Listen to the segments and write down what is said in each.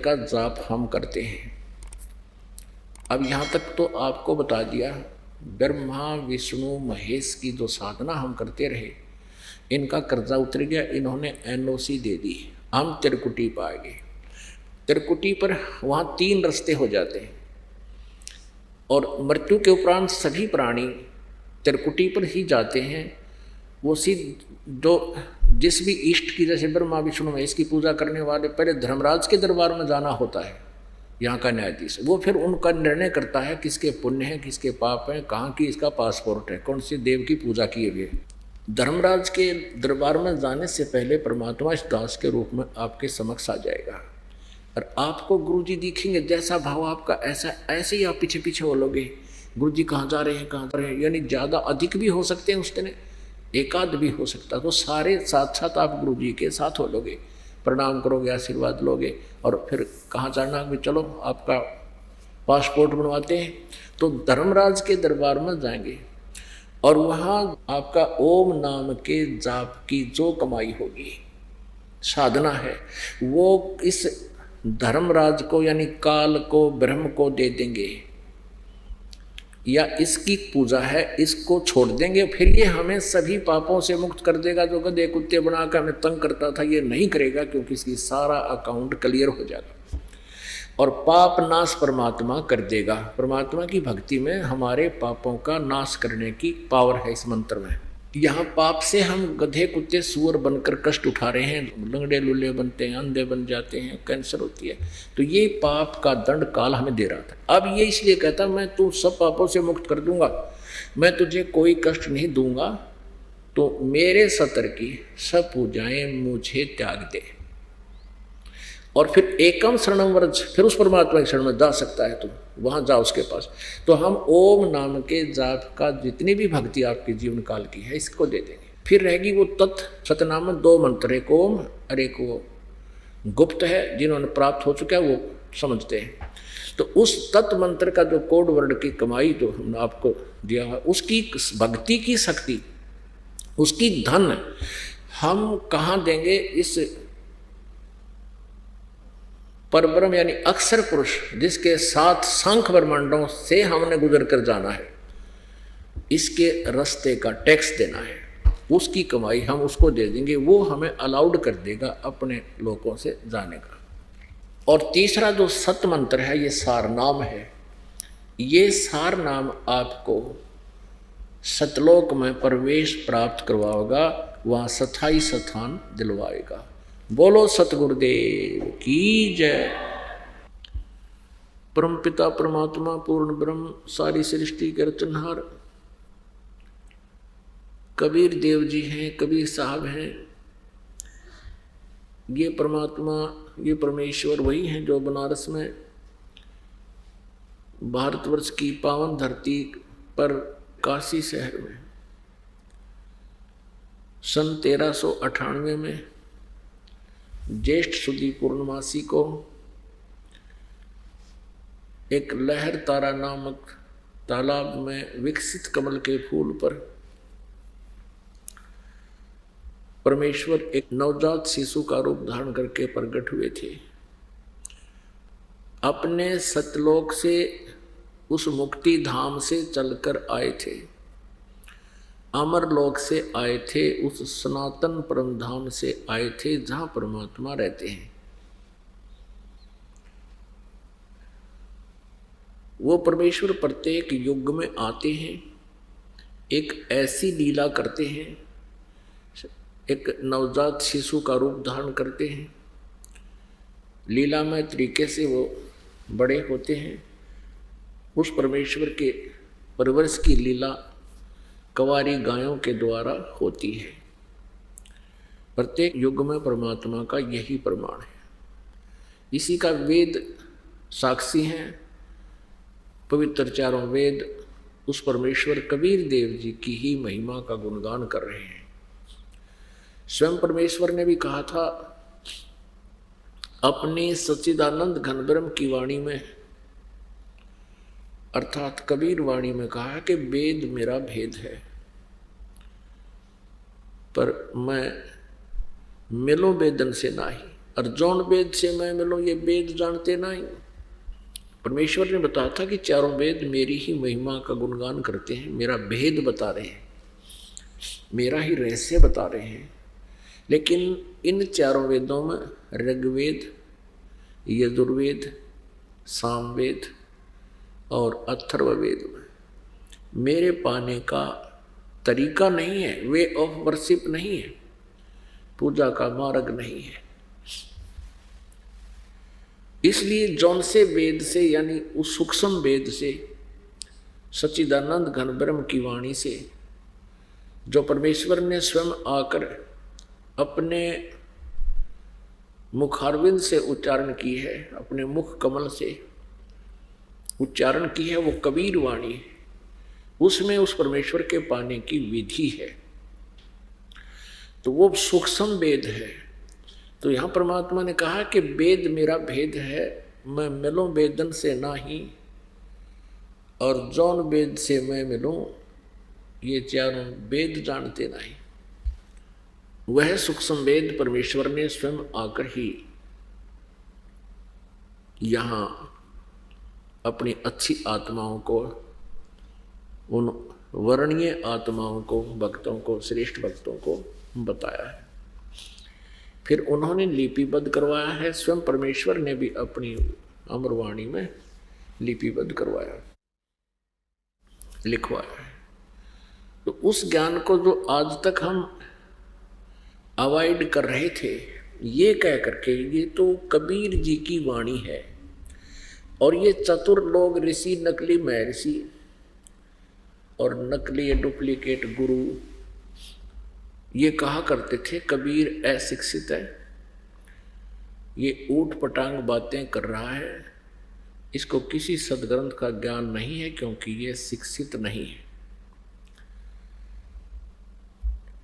का जाप हम करते हैं। अब यहाँ तक तो आपको बता दिया, ब्रह्मा विष्णु महेश की जो साधना हम करते रहे, इनका कर्जा उतर गया, इन्होंने एनओसी दे दी, हम त्रिकुटी पर आ गए। त्रिकुटी पर वहाँ 3 रास्ते हो जाते हैं और मृत्यु के उपरांत सभी प्राणी त्रिकुटी पर ही जाते हैं। वो जो जिस भी इष्ट की, जैसे ब्रह्मा विष्णु महेश की पूजा करने वाले पहले धर्मराज के दरबार में जाना होता है, यहाँ का न्यायाधीश, वो फिर उनका निर्णय करता है किसके पुण्य हैं किसके पाप हैं, कहाँ की इसका पासपोर्ट है, कौन से देव की पूजा किए हुए। धर्मराज के दरबार में जाने से पहले परमात्मा इस दास के रूप में आपके समक्ष आ जाएगा और आपको गुरु जी दिखेंगे। जैसा भाव आपका ऐसा ऐसे ही आप पीछे पीछे बोलोगे, गुरु जी कहाँ जा रहे हैं कहाँ जा रहे हैं। यानी ज़्यादा अधिक भी हो सकते हैं उस दिन, एकाध भी हो सकता, तो सारे साथ साथ आप गुरु जी के साथ हो लोगे, प्रणाम करोगे, आशीर्वाद लोगे और फिर कहाँ जाना भी, चलो आपका पासपोर्ट बनवाते हैं। तो धर्मराज के दरबार में जाएंगे और वहाँ आपका ओम नाम के जाप की जो कमाई होगी, साधना है, वो इस धर्मराज को यानी काल को, ब्रह्म को दे देंगे, या इसकी पूजा है इसको छोड़ देंगे। फिर ये हमें सभी पापों से मुक्त कर देगा। जो गधे कुत्ते बनाकर हमें तंग करता था ये नहीं करेगा, क्योंकि इसकी सारा अकाउंट क्लियर हो जाएगा और पाप नाश परमात्मा कर देगा। परमात्मा की भक्ति में हमारे पापों का नाश करने की पावर है इस मंत्र में। यहाँ पाप से हम गधे कुत्ते सूअर बनकर कष्ट उठा रहे हैं, लंगड़े लुल्ले बनते हैं, अंधे बन जाते हैं, कैंसर होती है, तो ये पाप का दंड काल हमें दे रहा था। अब ये इसलिए कहता मैं तू सब पापों से मुक्त कर दूंगा, मैं तुझे कोई कष्ट नहीं दूंगा, तो मेरे सतर की सब पूजाएं मुझे त्याग दे। और फिर एकम शरणम व्रज, फिर उस परमात्मा के शरण में जा सकता है, तुम वहां जाओ उसके पास। तो हम ओम नाम के जाप का जितनी भी भक्ति आपके जीवन काल की है इसको दे देंगे। फिर रहेगी वो तत् सतनाम में 2 मंत्र, एक ओम और एक वो गुप्त है, जिन्होंने प्राप्त हो चुका है वो समझते हैं। तो उस तत् मंत्र का जो कोड वर्ड की कमाई जो हमने आपको दिया है, उसकी भक्ति की शक्ति, उसकी धन हम कहाँ देंगे? इस परब्रह्म यानी अक्षर पुरुष जिसके साथ सांख्य ब्रह्मांडों से हमने गुजर कर जाना है, इसके रास्ते का टैक्स देना है, उसकी कमाई हम उसको दे देंगे, वो हमें अलाउड कर देगा अपने लोगों से जाने का। और तीसरा जो सत मंत्र है, ये सार नाम है। ये सार नाम आपको सतलोक में प्रवेश प्राप्त करवाएगा, वहाँ स्थायी स्थान दिलवाएगा। बोलो सतगुरुदेव की जय। परमपिता परमात्मा पूर्ण ब्रह्म सारी सृष्टि के रचनहार कबीर देव जी हैं, कबीर साहब हैं। ये परमात्मा, ये परमेश्वर वही हैं जो बनारस में भारतवर्ष की पावन धरती पर काशी शहर में सन 1398 में ज्येष्ठ सुदी पूर्णमासी को एक लहर तारा नामक तालाब में विकसित कमल के फूल पर परमेश्वर एक नवजात शिशु का रूप धारण करके प्रकट हुए थे। अपने सतलोक से, उस मुक्ति धाम से चलकर आए थे, अमरलोक से आए थे, उस सनातन परम धाम से आए थे जहां परमात्मा रहते हैं। वो परमेश्वर प्रत्येक युग में आते हैं, एक ऐसी लीला करते हैं, एक नवजात शिशु का रूप धारण करते हैं, लीलामय तरीके से वो बड़े होते हैं। उस परमेश्वर के परवरिश की लीला कवारी गायों के द्वारा होती है। प्रत्येक युग में परमात्मा का यही प्रमाण है, इसी का वेद साक्षी हैं। पवित्र चारों वेद उस परमेश्वर कबीर देव जी की ही महिमा का गुणगान कर रहे हैं। स्वयं परमेश्वर ने भी कहा था अपनी सच्चिदानंद घन ब्रह्म की वाणी में, अर्थात कबीर वाणी में कहा कि वेद मेरा भेद है, पर मैं मिलो वेदन से नाही, और जौन वेद से मैं मिलूं ये वेद जानते नहीं। परमेश्वर ने बताया था कि चारों वेद मेरी ही महिमा का गुणगान करते हैं, मेरा भेद बता रहे हैं, मेरा ही रहस्य बता रहे हैं। लेकिन इन चारों वेदों में ऋग्वेद, यजुर्वेद, सामवेद और अथर्ववेद में मेरे पाने का तरीका नहीं है, वे ऑफ वर्शिप नहीं है, पूजा का मार्ग नहीं है। इसलिए जौन से वेद से, यानी उस सूक्ष्म वेद से, सच्चिदानंद घन ब्रह्म की वाणी से, जो परमेश्वर ने स्वयं आकर अपने मुखारविंद से उच्चारण की है, अपने मुख कमल से उच्चारण की है, वो कबीर वाणी, उसमें उस परमेश्वर के पाने की विधि है। तो वो सूक्ष्म वेद है। तो यहाँ परमात्मा ने कहा कि वेद मेरा भेद है, मैं मिलूं वेदन से नाही, और जौन वेद से मैं मिलूं ये चारों वेद जानते नहीं। वह सूक्ष्म वेद परमेश्वर ने स्वयं आकर ही यहाँ अपनी अच्छी आत्माओं को, उन वर्णीय आत्माओं को, भक्तों को, श्रेष्ठ भक्तों को बताया है। फिर उन्होंने लिपिबद्ध करवाया है, स्वयं परमेश्वर ने भी अपनी अमरवाणी में लिपिबद्ध करवाया, लिखवाया है। तो उस ज्ञान को जो आज तक हम अवॉइड कर रहे थे, ये कह करके ये तो कबीर जी की वाणी है, और ये चतुर लोग, ऋषि, नकली महर्षि और नकली डुप्लीकेट गुरु, ये कहा करते थे कबीर अशिक्षित है, ये ऊट पटांग बातें कर रहा है, इसको किसी सदग्रंथ का ज्ञान नहीं है, क्योंकि ये शिक्षित नहीं है।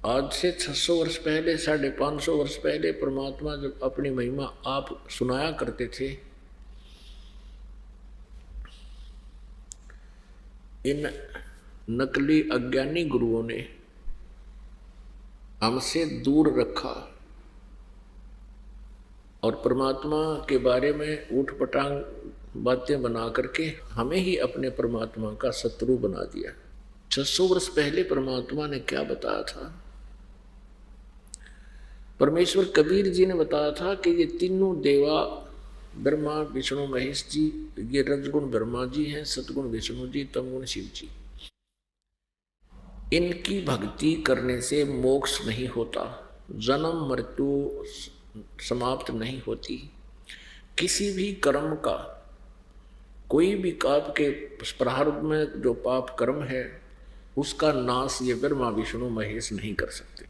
आज से 600 वर्ष पहले, 550 वर्ष पहले परमात्मा जब अपनी महिमा आप सुनाया करते थे, इन नकली अज्ञानी गुरुओं ने हमसे दूर रखा और परमात्मा के बारे में ऊटपटांग बातें बना करके हमें ही अपने परमात्मा का शत्रु बना दिया। 600 वर्ष पहले परमात्मा ने क्या बताया था? परमेश्वर कबीर जी ने बताया था कि ये तीनों देवा, ब्रह्मा, विष्णु, महेश जी, ये रजगुण ब्रह्मा जी हैं, सतगुण विष्णु जी, तमगुण शिव जी। इनकी भक्ति करने से मोक्ष नहीं होता, जन्म मृत्यु समाप्त नहीं होती। किसी भी कर्म का, कोई भी पाप के प्रारब्ध में जो पाप कर्म है, उसका नाश ये ब्रह्मा, विष्णु, महेश नहीं कर सकते।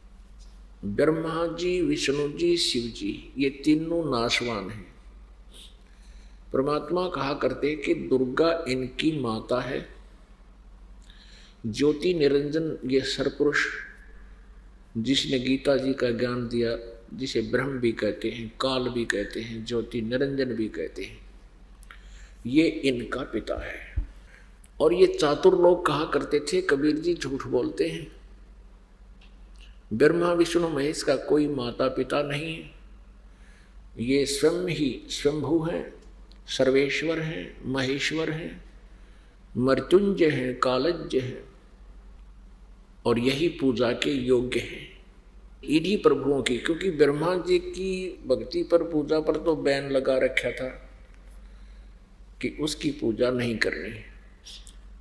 ब्रह्मा जी, विष्णु जी, शिव जी, ये तीनों नाशवान हैं। परमात्मा कहा करते कि दुर्गा इनकी माता है। ज्योति निरंजन ये सरपुरुष जिसने गीता जी का ज्ञान दिया, जिसे ब्रह्म भी कहते हैं, काल भी कहते हैं, ज्योति निरंजन भी कहते हैं, ये इनका पिता है। और ये चातुर लोग कहा करते थे कबीर जी झूठ बोलते हैं, ब्रह्मा विष्णु महेश का कोई माता पिता नहीं है, ये स्वयं ही स्वयंभू हैं, सर्वेश्वर हैं, महेश्वर हैं, मृत्युंजय हैं, कालज्ञ हैं, और यही पूजा के योग्य हैं इन्हीं प्रभुओं की। क्योंकि ब्रह्मा जी की भक्ति पर, पूजा पर तो बैन लगा रखा था कि उसकी पूजा नहीं करनी।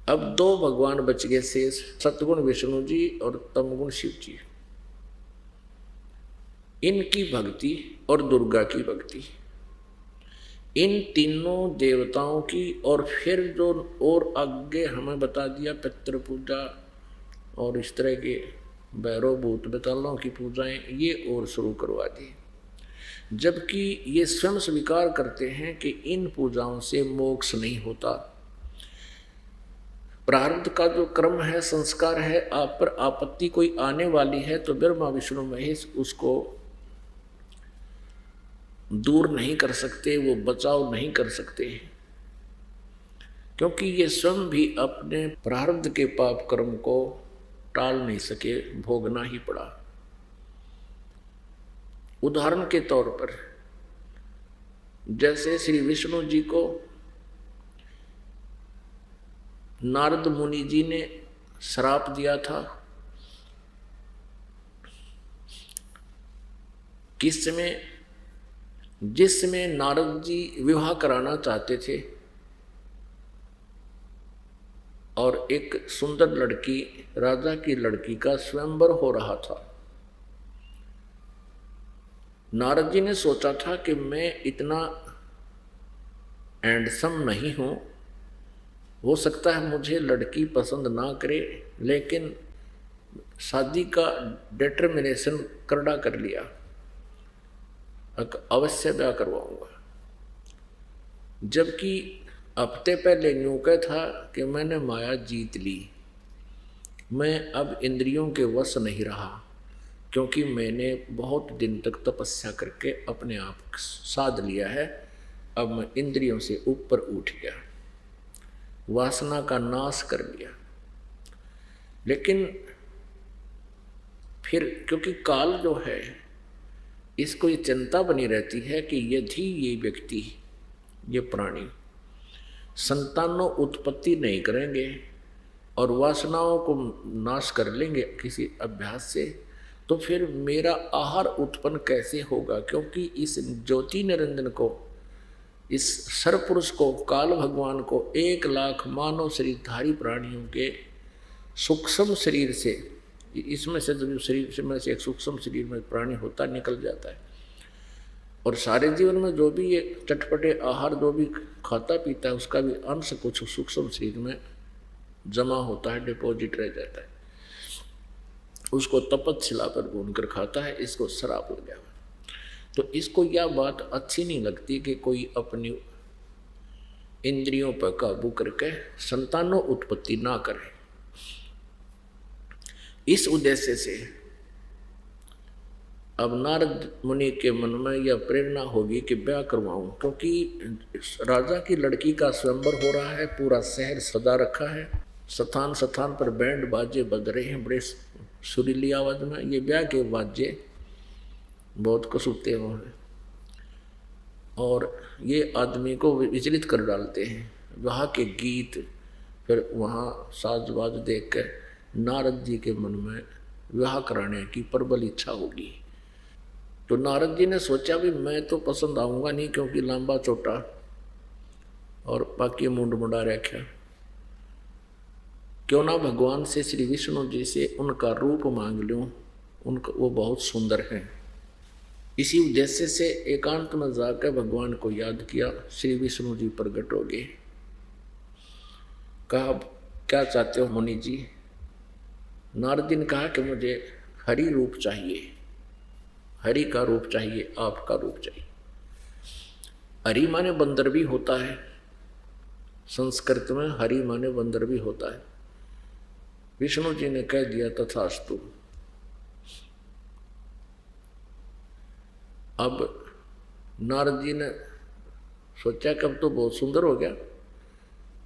अब दो भगवान बच गए शेष, सतगुण विष्णु जी और तमगुण शिव जी। इनकी भक्ति और दुर्गा की भक्ति, इन तीनों देवताओं की, और फिर जो और आगे हमें बता दिया पितृ पूजा और इस तरह के भैरव भूत बेतालों की पूजाएं, ये और शुरू करवा दी। जबकि ये स्वयं स्वीकार करते हैं कि इन पूजाओं से मोक्ष नहीं होता। प्रारब्ध का जो क्रम है, संस्कार है, आप पर आपत्ति कोई आने वाली है तो ब्रह्मा विष्णु महेश उसको दूर नहीं कर सकते, वो बचाव नहीं कर सकते, क्योंकि ये स्वयं भी अपने प्रारब्ध के पाप कर्म को टाल नहीं सके, भोगना ही पड़ा। उदाहरण के तौर पर जैसे श्री विष्णु जी को नारद मुनि जी ने श्राप दिया था, किसमें, जिसमें नारद जी विवाह कराना चाहते थे और एक सुंदर लड़की, राजा की लड़की का स्वयंवर हो रहा था। नारद जी ने सोचा था कि मैं इतना हैंडसम नहीं हूं, हो सकता है मुझे लड़की पसंद ना करे, लेकिन शादी का डिटर्मिनेशन करड़ा कर लिया, अवश्य ब्याह करवाऊंगा। जबकि हफ्ते पहले यूं कहा था कि मैंने माया जीत ली, मैं अब इंद्रियों के वश नहीं रहा, क्योंकि मैंने बहुत दिन तक तपस्या करके अपने आप साध लिया है, अब मैं इंद्रियों से ऊपर उठ गया, वासना का नाश कर लिया। लेकिन फिर क्योंकि काल जो है, इसको ये चिंता बनी रहती है कि यदि ये व्यक्ति, ये प्राणी संतानों उत्पत्ति नहीं करेंगे और वासनाओं को नाश कर लेंगे किसी अभ्यास से, तो फिर मेरा आहार उत्पन्न कैसे होगा? क्योंकि इस ज्योति निरंजन को, इस सरपुरुष को, काल भगवान को 1,00,000 मानव शरीरधारी प्राणियों के सूक्ष्म शरीर से, इसमें से जो शरीर में से एक सूक्ष्म शरीर में प्राणी होता निकल जाता है, और सारे जीवन में जो भी ये चटपटे आहार जो भी खाता पीता है, उसका भी अंश कुछ सूक्ष्म शरीर में जमा होता है, डिपॉजिट रह जाता है, उसको तपस्या पर भूनकर खाता है। इसको शराब हो गया। तो इसको यह बात अच्छी नहीं लगती कि कोई अपनी इंद्रियों पर काबू करके संतानों उत्पत्ति ना करे। इस उद्देश्य से अब नारद मुनि के मन में यह प्रेरणा होगी कि ब्याह करवाऊं, क्योंकि राजा की लड़की का स्वयंवर हो रहा है, पूरा शहर सजा रखा है, स्थान स्थान पर बैंड बाजे बज रहे हैं बड़े सुरीली आवाज में। ये ब्याह के बाजे बहुत कसूते हुए हैं और ये आदमी को विचलित कर डालते हैं। वहाँ के गीत, फिर वहाँ साज बाज देख कर नारद जी के मन में विवाह कराने की प्रबल इच्छा होगी। तो नारद जी ने सोचा भी मैं तो पसंद आऊँगा नहीं, क्योंकि लंबा चौटा और बाकी मुंड मुंडा रखा, क्यों ना भगवान से, श्री विष्णु जी से उनका रूप मांग लूँ, उनका वो बहुत सुंदर हैं। इसी उद्देश्य से एकांत में जाकर भगवान को याद किया। श्री विष्णु जी प्रकट हो गए। कहा क्या चाहते हो मुनि जी? नारद जी ने कहा कि मुझे हरि रूप चाहिए, हरि का रूप चाहिए, आपका रूप चाहिए। हरि माने बंदर भी होता है, संस्कृत में हरि माने बंदर भी होता है। विष्णु जी ने कह दिया तथास्तु। अब नारद जी ने सोचा कि अब तो बहुत सुंदर हो गया,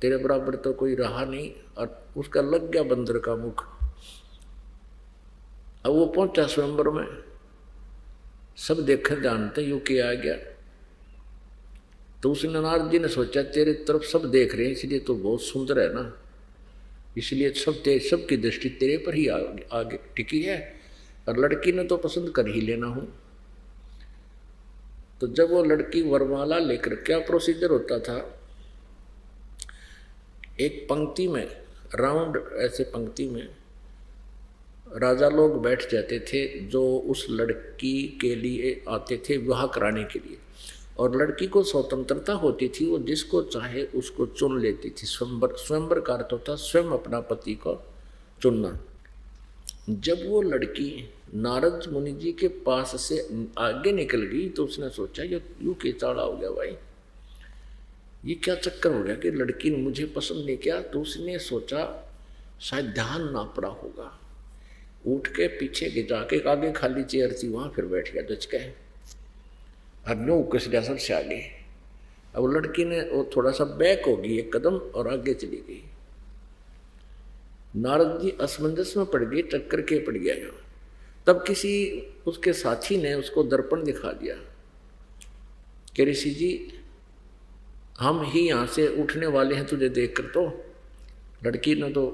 तेरे बराबर तो कोई रहा नहीं, और उसका लग गया बंदर का मुख। अब वो पहुंचा स्वयंवर में, सब देखे जानते यूं के आ गया। तो उसने, नारद जी ने सोचा तेरे तरफ सब देख रहे हैं, इसलिए तो बहुत सुंदर है ना, इसलिए सबकी दृष्टि तेरे पर ही आगे टिकी है, और लड़की ने तो पसंद कर ही लेना हूं। तो जब वो लड़की वरमाला लेकर, क्या प्रोसीजर होता था, एक पंक्ति में, राउंड ऐसे पंक्ति में राजा लोग बैठ जाते थे जो उस लड़की के लिए आते थे विवाह कराने के लिए, और लड़की को स्वतंत्रता होती थी, वो जिसको चाहे उसको चुन लेती थी। स्वयंवर का अर्थ होता स्वयं अपना पति को चुनना। जब वो लड़की नारद मुनि जी के पास से आगे निकल गई तो उसने सोचा ये यूं के चाड़ा हो गया भाई, ये क्या चक्कर हो गया कि लड़की ने मुझे पसंद नहीं किया। तो उसने सोचा शायद ध्यान ना पड़ा होगा, उठ के पीछे के जाके, आगे खाली चेयर थी वहां फिर बैठ गया दच के, और नो कसलिया सबसे आगे। अब लड़की ने वो थोड़ा सा बैक हो गई एक कदम और आगे चली गई। नारद जी असमंजस में पड़ गए, टक्कर के पड़ गया। तब किसी उसके साथी ने उसको दर्पण दिखा दिया कि ऋषि जी हम ही यहाँ से उठने वाले हैं तुझे देखकर, तो लड़की ने तो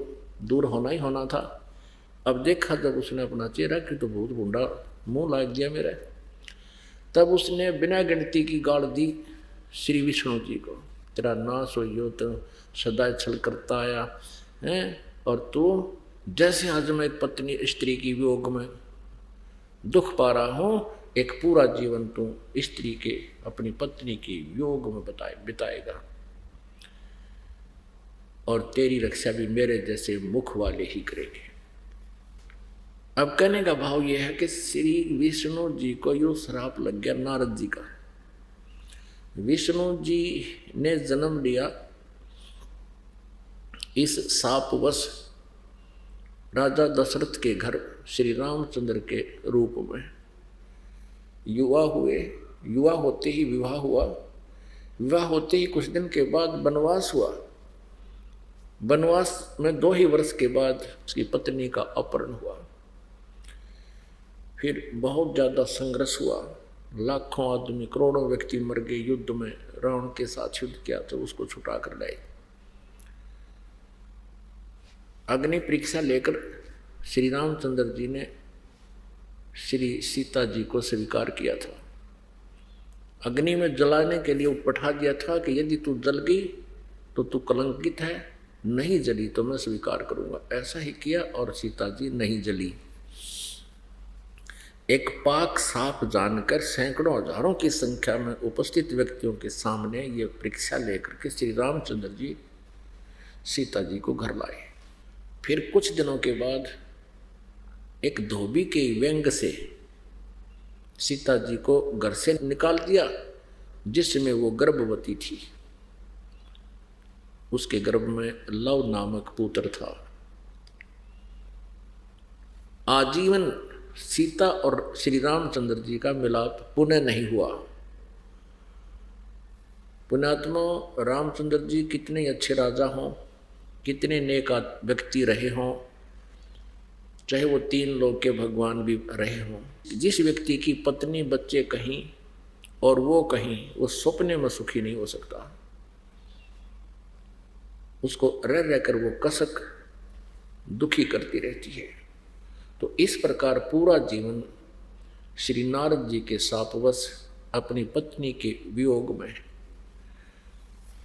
दूर होना ही होना था। अब देखा जब उसने अपना चेहरा कि तो बहुत बूढ़ा मुंह लाग दिया मेरा, तब उसने बिना गिनती की गाड़ दी श्री विष्णु जी को, तेरा नाश हो तो सदा छल करता आया है, और तू जैसे आज मैं एक पत्नी स्त्री की वियोग में दुख पा रहा हूँ, एक पूरा जीवन तू स्त्री के अपनी पत्नी के वियोग में बिताएगा, और तेरी रक्षा भी मेरे जैसे मुख वाले ही करेंगे। अब कहने का भाव यह है कि श्री विष्णु जी को यो श्राप लग गया नारद जी का। विष्णु जी ने जन्म लिया इस शापवश राजा दशरथ के घर श्री रामचंद्र के रूप में। युवा हुए, युवा होते ही विवाह हुआ, विवाह होते ही कुछ दिन के बाद वनवास हुआ। वनवास में 2 ही वर्ष के बाद उसकी पत्नी का अपहरण हुआ। फिर बहुत ज़्यादा संघर्ष हुआ, लाखों आदमी, करोड़ों व्यक्ति मर गए युद्ध में। रावण के साथ युद्ध किया तो उसको छुटा कर लाए। अग्नि परीक्षा लेकर श्री रामचंद्र जी ने श्री सीता जी को स्वीकार किया था। अग्नि में जलाने के लिए बैठा दिया था कि यदि तू जल गई तो तू कलंकित है, नहीं जली तो मैं स्वीकार करूंगा। ऐसा ही किया और सीता जी नहीं जली। एक पाक साफ जानकर सैकड़ों हजारों की संख्या में उपस्थित व्यक्तियों के सामने ये परीक्षा लेकर के श्री रामचंद्र जी सीता जी को घर लाए। फिर कुछ दिनों के बाद एक धोबी के व्यंग से सीता जी को घर से निकाल दिया, जिसमें वो गर्भवती थी। उसके गर्भ में लव नामक पुत्र था। आजीवन सीता और श्री रामचंद्र जी का मिलाप पुनः नहीं हुआ। पुण्यात्मा रामचंद्र जी कितने अच्छे राजा हों, कितने नेक व्यक्ति रहे हों, चाहे वो 3 लोक के भगवान भी रहे हों, जिस व्यक्ति की पत्नी बच्चे कहीं और वो कहीं, वो सपने में सुखी नहीं हो सकता। उसको रह रहकर वो कसक दुखी करती रहती है। तो इस प्रकार पूरा जीवन श्री नारद जी के शापवश अपनी पत्नी के वियोग में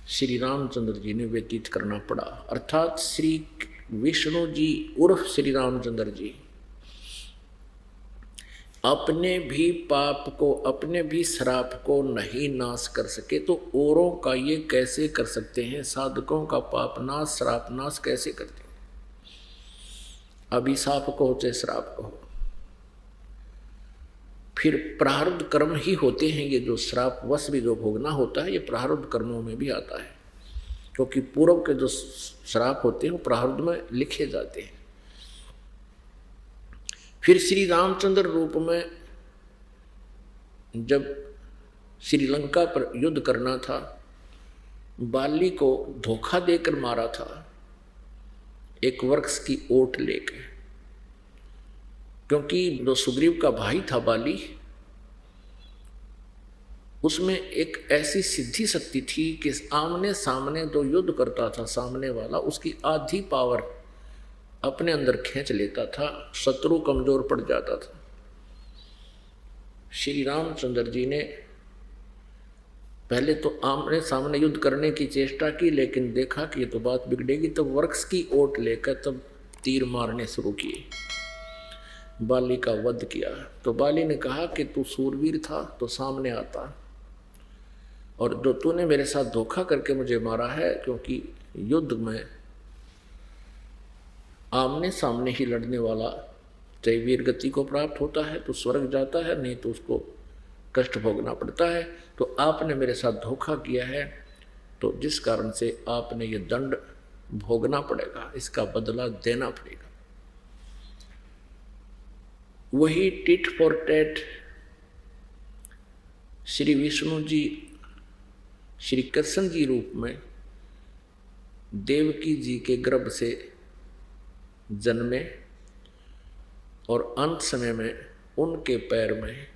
श्री रामचंद्र जी ने व्यतीत करना पड़ा। अर्थात श्री विष्णु जी उर्फ श्री रामचंद्र जी अपने भी पाप को, अपने भी श्राप को नहीं नाश कर सके तो औरों का ये कैसे कर सकते हैं? साधकों का पाप नाश, श्राप नाश कैसे करते हैं? अभिशाप को हो चाहे श्राप को हो, फिर प्रारब्ध कर्म ही होते हैं ये जो श्राप वश भी जो भोगना होता है, ये प्रारब्ध कर्मों में भी आता है, क्योंकि पूर्व के जो श्राप होते हैं वो प्रारब्ध में लिखे जाते हैं। फिर श्री रामचंद्र रूप में जब श्रीलंका पर युद्ध करना था, बाली को धोखा देकर मारा था एक वृक्ष की ओट लेकर, क्योंकि जो सुग्रीव का भाई था बाली, उसमें एक ऐसी सिद्धि शक्ति थी कि आमने सामने जो युद्ध करता था सामने वाला, उसकी आधी पावर अपने अंदर खींच लेता था, शत्रु कमजोर पड़ जाता था। श्री रामचंद्र जी ने पहले तो आमने सामने युद्ध करने की चेष्टा की, लेकिन देखा कि ये तो बात बिगड़ेगी, तब वृक्ष की ओट लेकर तब तीर मारने शुरू किए, बाली का वध किया। तो बाली ने कहा कि तू सूरवीर था तो सामने आता, और जो तूने मेरे साथ धोखा करके मुझे मारा है, क्योंकि युद्ध में आमने सामने ही लड़ने वाला चाहे वीर गति को प्राप्त होता है तो स्वर्ग जाता है, नहीं तो उसको कष्ट भोगना पड़ता है। तो आपने मेरे साथ धोखा किया है, तो जिस कारण से आपने ये दंड भोगना पड़ेगा, इसका बदला देना पड़ेगा। वही tit for tat Shri Vishnu ji Shri Krishna ji रूप में देवकी जी के गर्भ से जन्मे, और अंत समय में उनके पैर में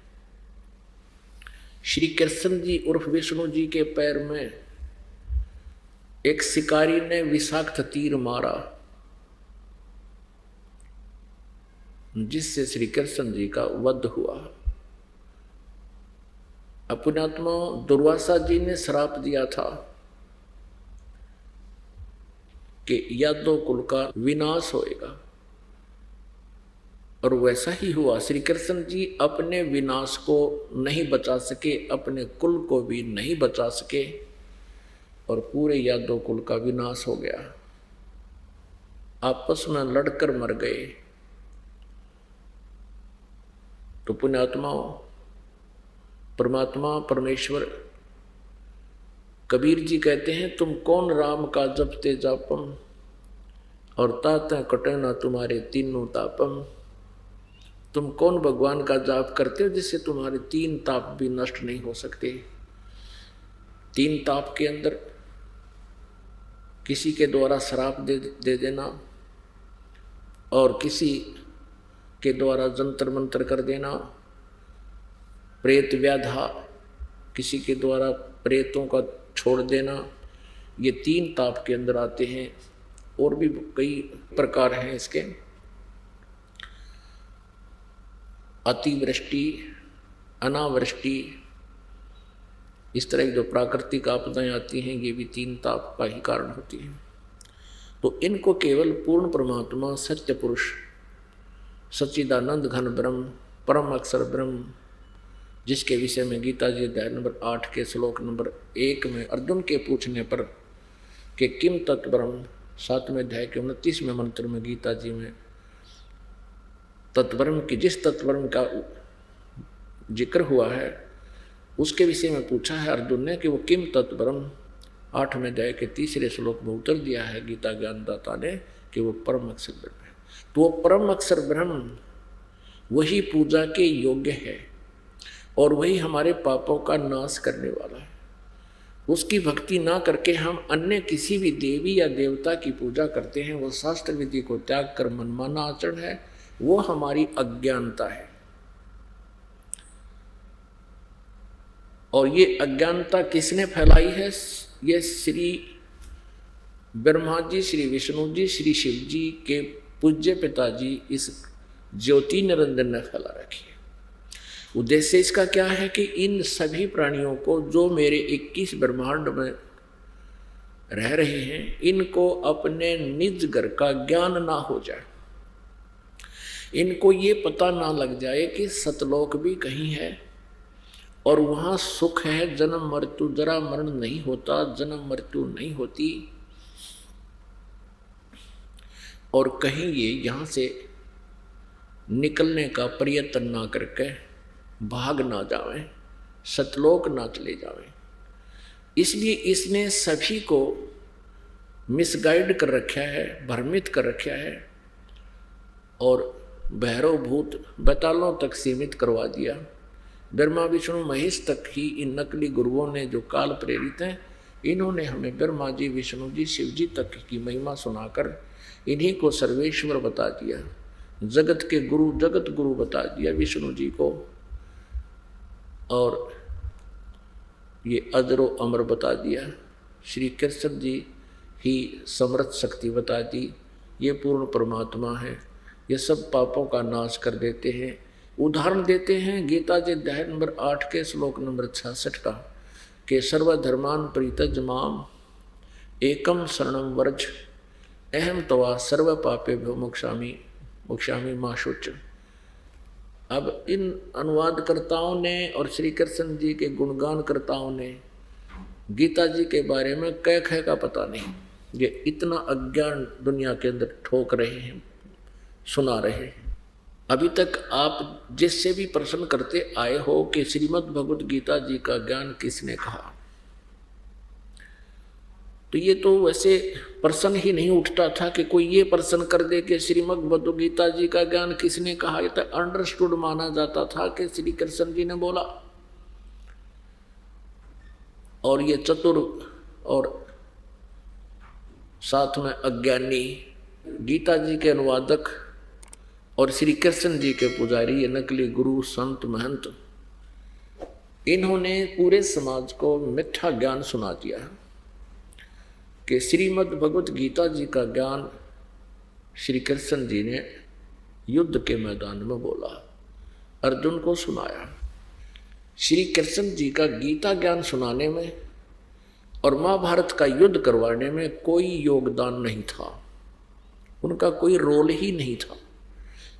श्री कृष्ण जी उर्फ विष्णु जी के पैर में एक शिकारी ने विषाक्त तीर मारा, जिससे श्री कृष्ण जी का वध हुआ। पुण्यात्मा दुर्वासा जी ने श्राप दिया था कि यादव कुल का विनाश होएगा, और वैसा ही हुआ। श्री कृष्ण जी अपने विनाश को नहीं बचा सके, अपने कुल को भी नहीं बचा सके, और पूरे यादव कुल का विनाश हो गया। आपस में लड़कर मर गए। तो पुण्यात्माओं, परमात्मा परमेश्वर कबीर जी कहते हैं, तुम कौन राम का जपते जापम, और ताते कटे ना तुम्हारे तीनों तापम। तुम कौन भगवान का जाप करते हो जिससे तुम्हारे तीन ताप भी नष्ट नहीं हो सकते। तीन ताप के अंदर किसी के द्वारा श्राप दे देना, और किसी के द्वारा जंतर मंतर कर देना, प्रेत व्याधा, किसी के द्वारा प्रेतों का छोड़ देना, ये तीन ताप के अंदर आते हैं। और भी कई प्रकार हैं इसके। अतिवृष्टि, अनावृष्टि, इस तरह की जो प्राकृतिक आपदाएं आती हैं, ये भी तीन ताप का ही कारण होती हैं। तो इनको केवल पूर्ण परमात्मा, सत्य पुरुष, सच्चिदानंद घन ब्रह्म, परम अक्षर ब्रह्म, जिसके विषय में गीता जी अध्याय नंबर 8 के श्लोक नंबर 1 में अर्जुन के पूछने पर कि किम तत्ब्रह्म, 7वें अध्याय के 29वें मंत्र में गीता जी में तत्ब्रह्म की, जिस तत्ब्रह्म का जिक्र हुआ है उसके विषय में पूछा है अर्जुन ने कि वो किम तत्ब्रह्म, 8वें अध्याय के 3रे श्लोक में उत्तर दिया है गीता ज्ञानदाता ने कि वो परम अक्षर ब्रह्म है। तो वो परम अक्षर ब्रह्म वही पूजा के योग्य है, और वही हमारे पापों का नाश करने वाला है। उसकी भक्ति ना करके हम अन्य किसी भी देवी या देवता की पूजा करते हैं, वो शास्त्र विधि को त्याग कर मनमाना आचरण है, वो हमारी अज्ञानता है। और ये अज्ञानता किसने फैलाई है? ये श्री ब्रह्मा जी, श्री विष्णु जी, श्री शिव जी के पूज्य पिताजी इस ज्योति निरंजन ने फैला रखी है। उद्देश्य इसका क्या है कि इन सभी प्राणियों को, जो मेरे 21 ब्रह्मांड में रह रहे हैं, इनको अपने निज घर का ज्ञान ना हो जाए, इनको ये पता ना लग जाए कि सतलोक भी कहीं है और वहाँ सुख है, जन्म मृत्यु, जरा मरण नहीं होता, जन्म मृत्यु नहीं होती, और कहीं ये यहाँ से निकलने का प्रयत्न ना करके भाग ना जावें, सतलोक ना चले जावें। इसलिए इसने सभी को मिसगाइड कर रखा है, भ्रमित कर रखा है, और भैरव भूत बेतालों तक सीमित करवा दिया। ब्रह्मा विष्णु महेश तक ही इन नकली गुरुओं ने, जो काल प्रेरित हैं, इन्होंने हमें ब्रह्मा जी, विष्णु जी, शिव जी तक की महिमा सुनाकर इन्हीं को सर्वेश्वर बता दिया, जगत के गुरु, जगत गुरु बता दिया विष्णु जी को, और ये अजरो अमर बता दिया। श्री कृष्ण जी ही समर्थ शक्ति बता दी, ये पूर्ण परमात्मा है, ये सब पापों का नाश कर देते हैं। उदाहरण देते हैं गीता जी अध्याय नंबर 8 के श्लोक नंबर 66 का कि सर्वधर्मान परित्यज माम एकम शरणम व्रज अहम तवा सर्व पापेभ्यो मोक्षामि मा शुच। अब इन अनुवादकर्ताओं ने और श्री कृष्ण जी के गुणगानकर्ताओं ने गीता जी के बारे में कह कह का पता नहीं, ये इतना अज्ञान दुनिया के अंदर ठोक रहे हैं, सुना रहे हैं। अभी तक आप जिससे भी प्रश्न करते आए हो कि श्रीमद् भगवद गीता जी का ज्ञान किसने कहा, तो ये तो वैसे प्रश्न ही नहीं उठता था कि कोई ये प्रश्न कर दे कि श्रीमद् भगवद गीता जी का ज्ञान किसने कहा। ये तो अंडरस्टूड माना जाता था कि श्री कृष्ण जी ने बोला, और ये चतुर और साथ में अज्ञानी गीता जी के अनुवादक और श्री कृष्ण जी के पुजारी, ये नकली गुरु संत महंत, इन्होंने पूरे समाज को मिथ्या ज्ञान सुना दिया कि श्रीमद् भगवत गीता जी का ज्ञान श्री कृष्ण जी ने युद्ध के मैदान में बोला, अर्जुन को सुनाया। श्री कृष्ण जी का गीता ज्ञान सुनाने में और महाभारत का युद्ध करवाने में कोई योगदान नहीं था, उनका कोई रोल ही नहीं था।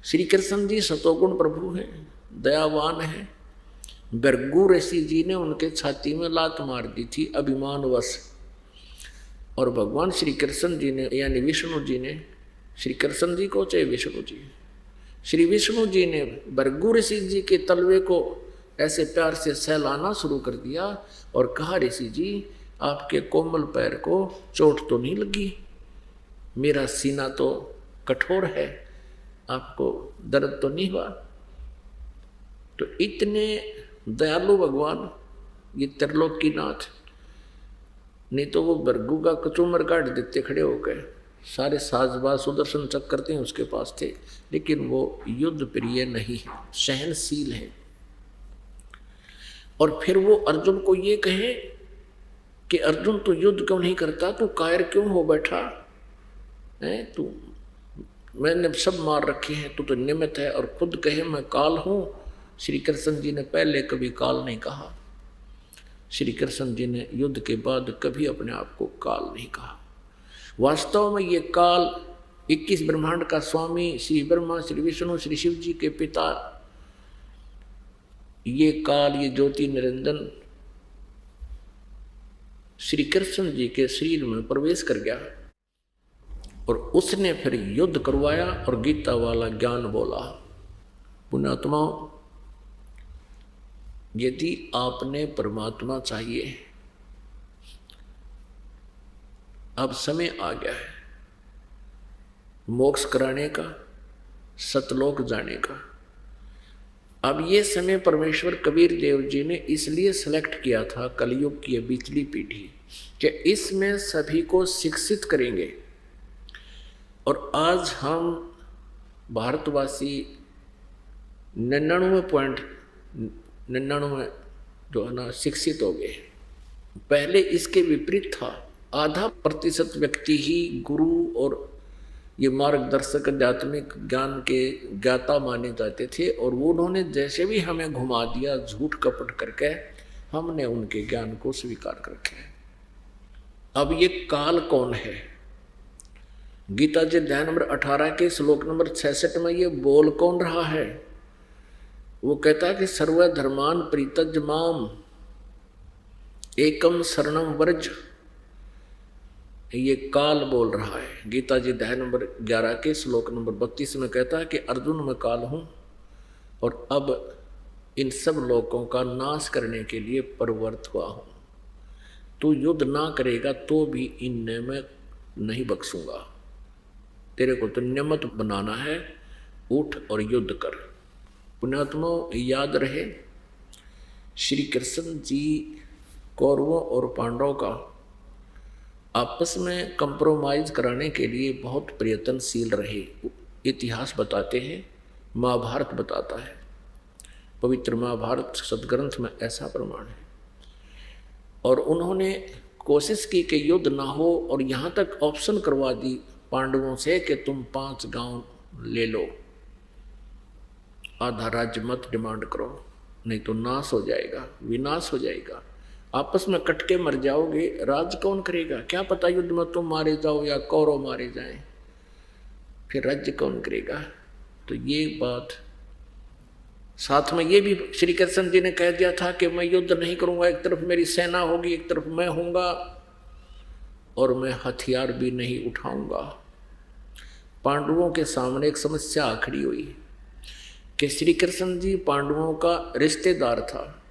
श्री कृष्ण जी सतोगुण प्रभु हैं, दयावान हैं। भृगु ऋषि जी ने उनके छाती में लात मार दी थी अभिमानवश, और भगवान श्री कृष्ण जी ने यानी विष्णु जी ने श्री कृष्ण जी को चाहे विष्णु जी, श्री विष्णु जी ने भृगु ऋषि जी के तलवे को ऐसे प्यार से सहलाना शुरू कर दिया और कहा, ऋषि जी आपके कोमल पैर को चोट तो नहीं लगी, मेरा सीना तो कठोर है, आपको दर्द तो नहीं हुआ। तो इतने दयालु भगवान ये त्रिलोकीनाथ, नहीं तो वो भृगु का कचूमर काट देते खड़े होकर, सारे साजबाज सुदर्शन चक्र करते हैं उसके पास थे, लेकिन वो युद्ध प्रिय नहीं है, सहनशील है। और फिर वो अर्जुन को ये कहे कि अर्जुन तू युद्ध क्यों नहीं करता, तू कायर क्यों हो बैठा है, तू मैंने सब मार रखे हैं, तू तो निमित्त है। और खुद कहे मैं काल हूँ। श्री कृष्ण जी ने पहले कभी काल नहीं कहा, श्री कृष्ण जी ने युद्ध के बाद कभी अपने आप को काल नहीं कहा। वास्तव में ये काल 21 ब्रह्मांड का स्वामी श्री ब्रह्मा, श्री विष्णु, श्री शिव जी के पिता, ये काल, ये ज्योति निरंजन श्री कृष्ण जी के शरीर में प्रवेश कर गया और उसने फिर युद्ध करवाया और गीता वाला ज्ञान बोला। पुण्यात्माओं, यदि आपने परमात्मा चाहिए, अब समय आ गया है मोक्ष कराने का, सतलोक जाने का। अब ये समय परमेश्वर कबीर देव जी ने इसलिए सेलेक्ट किया था, कलयुग की बीचली पीढ़ी, कि इसमें सभी को शिक्षित करेंगे। और आज हम भारतवासी 99.99 जो है ना शिक्षित हो गए। पहले इसके विपरीत था, आधा प्रतिशत व्यक्ति ही गुरु और ये मार्गदर्शक आध्यात्मिक ज्ञान के ज्ञाता माने जाते थे, और वो उन्होंने जैसे भी हमें घुमा दिया झूठ कपट करके, हमने उनके ज्ञान को स्वीकार कर रखे। अब ये काल कौन है? गीता जी अध्याय नंबर 18 के श्लोक नंबर 66 में ये बोल कौन रहा है? वो कहता है कि सर्वधर्मान परित्यज्य माम एकम शरणम व्रज। ये काल बोल रहा है। गीता जी अध्याय नंबर 11 के श्लोक नंबर 32 में कहता है कि अर्जुन मैं काल हूँ और अब इन सब लोगों का नाश करने के लिए प्रवृत्त हुआ हूँ। तू युद्ध ना करेगा तो भी इनने मैं नहीं बख्शूंगा। तेरे को तो नियमित बनाना है, उठ और युद्ध कर। पुण्यात्मा याद रहे, श्री कृष्ण जी कौरवों और पांडवों का आपस में कंप्रोमाइज कराने के लिए बहुत प्रयत्नशील रहे। इतिहास बताते हैं, महाभारत बताता है, पवित्र महाभारत सदग्रंथ में ऐसा प्रमाण है। और उन्होंने कोशिश की कि युद्ध ना हो, और यहाँ तक ऑप्शन करवा दी पांडवों से कि तुम 5 गांव ले लो, आधा राज्य मत डिमांड करो, नहीं तो नाश हो जाएगा, विनाश हो जाएगा, आपस में कट के मर जाओगे, राज कौन करेगा? क्या पता युद्ध में तुम मारे जाओ या कौरव मारे जाएं, फिर राज्य कौन करेगा? तो ये बात साथ में ये भी श्री कृष्ण जी ने कह दिया था कि मैं युद्ध नहीं करूंगा, एक तरफ मेरी सेना होगी, एक तरफ मैं हूंगा, और मैं हथियार भी नहीं उठाऊंगा। पांडवों के सामने एक समस्या खड़ी हुई कि श्री कृष्ण जी पांडवों का रिश्तेदार था,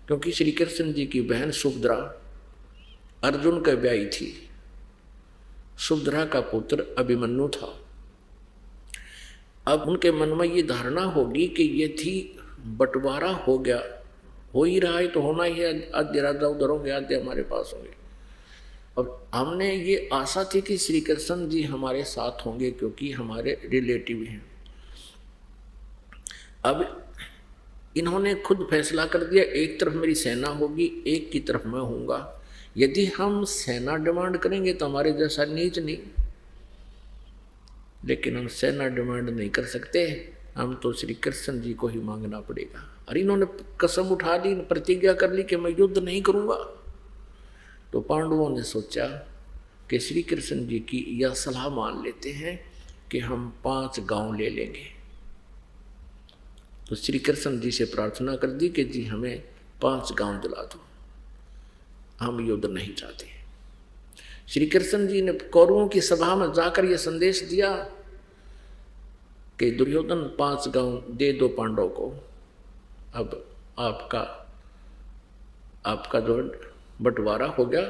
क्योंकि श्री कृष्ण जी की बहन सुभद्रा अर्जुन का ब्याही थी। सुभद्रा का पुत्र अभिमन्यु था। अब उनके मन में ये धारणा होगी कि यदि बंटवारा हो गया, हो ही रहा है तो होना ही है, आधे राजा उधर होंगे, आधे हमारे पास होंगे। अब हमने ये आशा थी कि श्री कृष्ण जी हमारे साथ होंगे, क्योंकि हमारे रिलेटिव हैं। अब इन्होंने खुद फैसला कर दिया, एक तरफ मेरी सेना होगी, एक की तरफ मैं होऊंगा। यदि हम सेना डिमांड करेंगे तो हमारे जैसा नीच नहीं, लेकिन हम सेना डिमांड नहीं कर सकते, हम तो श्री कृष्ण जी को ही मांगना पड़ेगा। और इन्होंने कसम उठा ली, प्रतिज्ञा कर ली कि मैं युद्ध नहीं करूंगा। तो पांडवों ने सोचा कि श्री कृष्ण जी की यह सलाह मान लेते हैं कि हम 5 गांव ले लेंगे। तो श्री कृष्ण जी से प्रार्थना कर दी कि जी हमें 5 गांव दिला दो, हम युद्ध नहीं चाहते। श्री कृष्ण जी ने कौरवों की सभा में जाकर यह संदेश दिया कि दुर्योधन 5 गांव दे दो पांडव को, अब आपका जो बंटवारा हो गया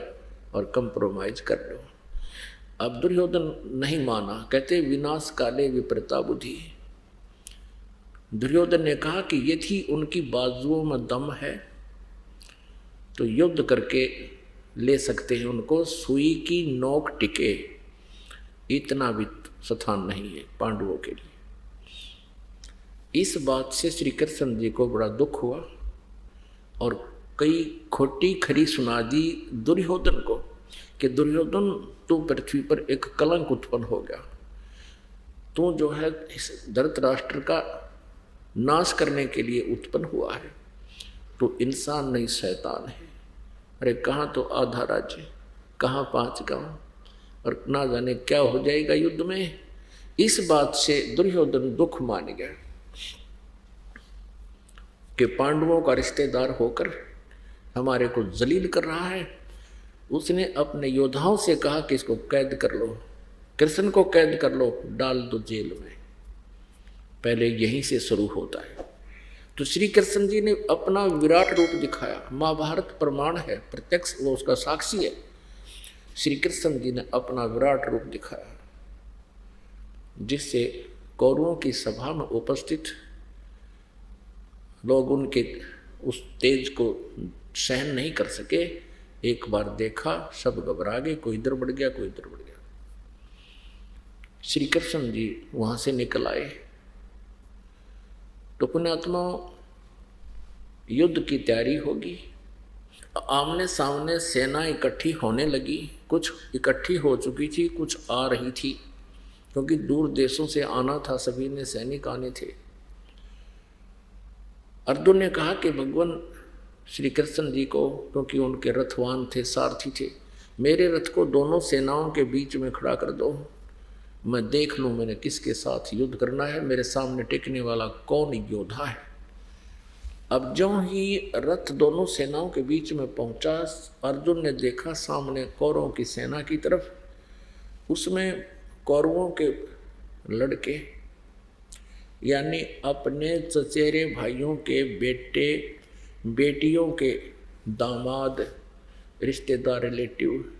और कंप्रोमाइज कर लो। अब दुर्योधन नहीं माना, कहते विनाश काले विपरीता बुद्धि। दुर्योधन ने कहा कि यदि उनकी बाजुओं में दम है तो युद्ध करके ले सकते हैं उनको, सुई की नोक टिके इतना भी स्थान नहीं है पांडवों के लिए। इस बात से श्री कृष्ण जी को बड़ा दुख हुआ और कई खोटी खरी सुना दी दुर्योधन को कि दुर्योधन तू पृथ्वी पर एक कलंक उत्पन्न हो गया, तू जो है इस धृतराष्ट्र का नाश करने के लिए उत्पन्न हुआ है, तो इंसान नहीं शैतान है। अरे कहाँ तो आधा राज्य, कहाँ 5 गांव, और ना जाने क्या हो जाएगा युद्ध में। इस बात से दुर्योधन दुख मान गया कि पांडवों का रिश्तेदार होकर हमारे को जलील कर रहा है। उसने अपने योद्धाओं से कहा कि इसको कैद कर लो, कृष्ण को कैद कर लो, डाल दो जेल में। पहले यहीं से शुरू होता है। तो श्री कृष्ण जी ने अपना विराट रूप दिखाया, महाभारत प्रमाण है, प्रत्यक्ष वो उसका साक्षी है। श्री कृष्ण जी ने अपना विराट रूप दिखाया जिससे कौरवों की सभा में उपस्थित लोग उनके उस तेज को सहन नहीं कर सके। एक बार देखा सब घबरा गए, कोई इधर बढ़ गया, कोई इधर बढ़ गया। श्री कृष्ण जी वहां से निकल आए तो पुण्यात्मा युद्ध की तैयारी होगी। आमने सामने सेना इकट्ठी होने लगी, कुछ इकट्ठी हो चुकी थी, कुछ आ रही थी, क्योंकि दूर देशों से आना था, सभी ने सैनिक आने थे। अर्जुन ने कहा कि भगवान श्री कृष्ण जी को, क्योंकि उनके रथवान थे, सारथी थे, मेरे रथ को दोनों सेनाओं के बीच में खड़ा कर दो, मैं देख लूँ मैंने किसके साथ युद्ध करना है, मेरे सामने टिकने वाला कौन योद्धा है। अब जो ही रथ दोनों सेनाओं के बीच में पहुंचा, अर्जुन ने देखा सामने कौरवों की सेना की तरफ, उसमें कौरवों के लड़के यानी अपने चचेरे भाइयों के बेटे बेटियों के दामाद रिश्तेदार रिलेटिव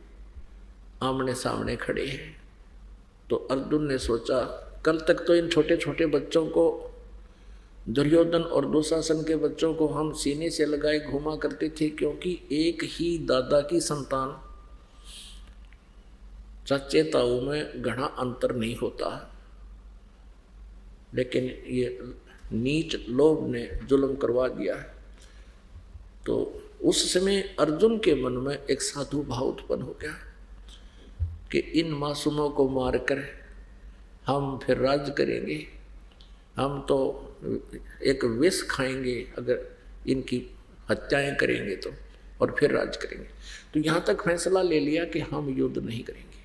आमने सामने खड़े हैं। तो अर्जुन ने सोचा, कल तक तो इन छोटे छोटे बच्चों को, दुर्योधन और दुशासन के बच्चों को हम सीने से लगाए घुमा करते थे, क्योंकि एक ही दादा की संतान, चाचे ताऊ में घना अंतर नहीं होता। लेकिन ये नीच लोभ ने जुल्म करवा दिया है। तो उस समय अर्जुन के मन में एक साधु भाव उत्पन्न हो गया कि इन मासूमों को मारकर हम फिर राज करेंगे, हम तो एक विष खाएंगे अगर इनकी हत्याएं करेंगे तो, और फिर राज करेंगे। तो यहाँ तक फैसला ले लिया कि हम युद्ध नहीं करेंगे।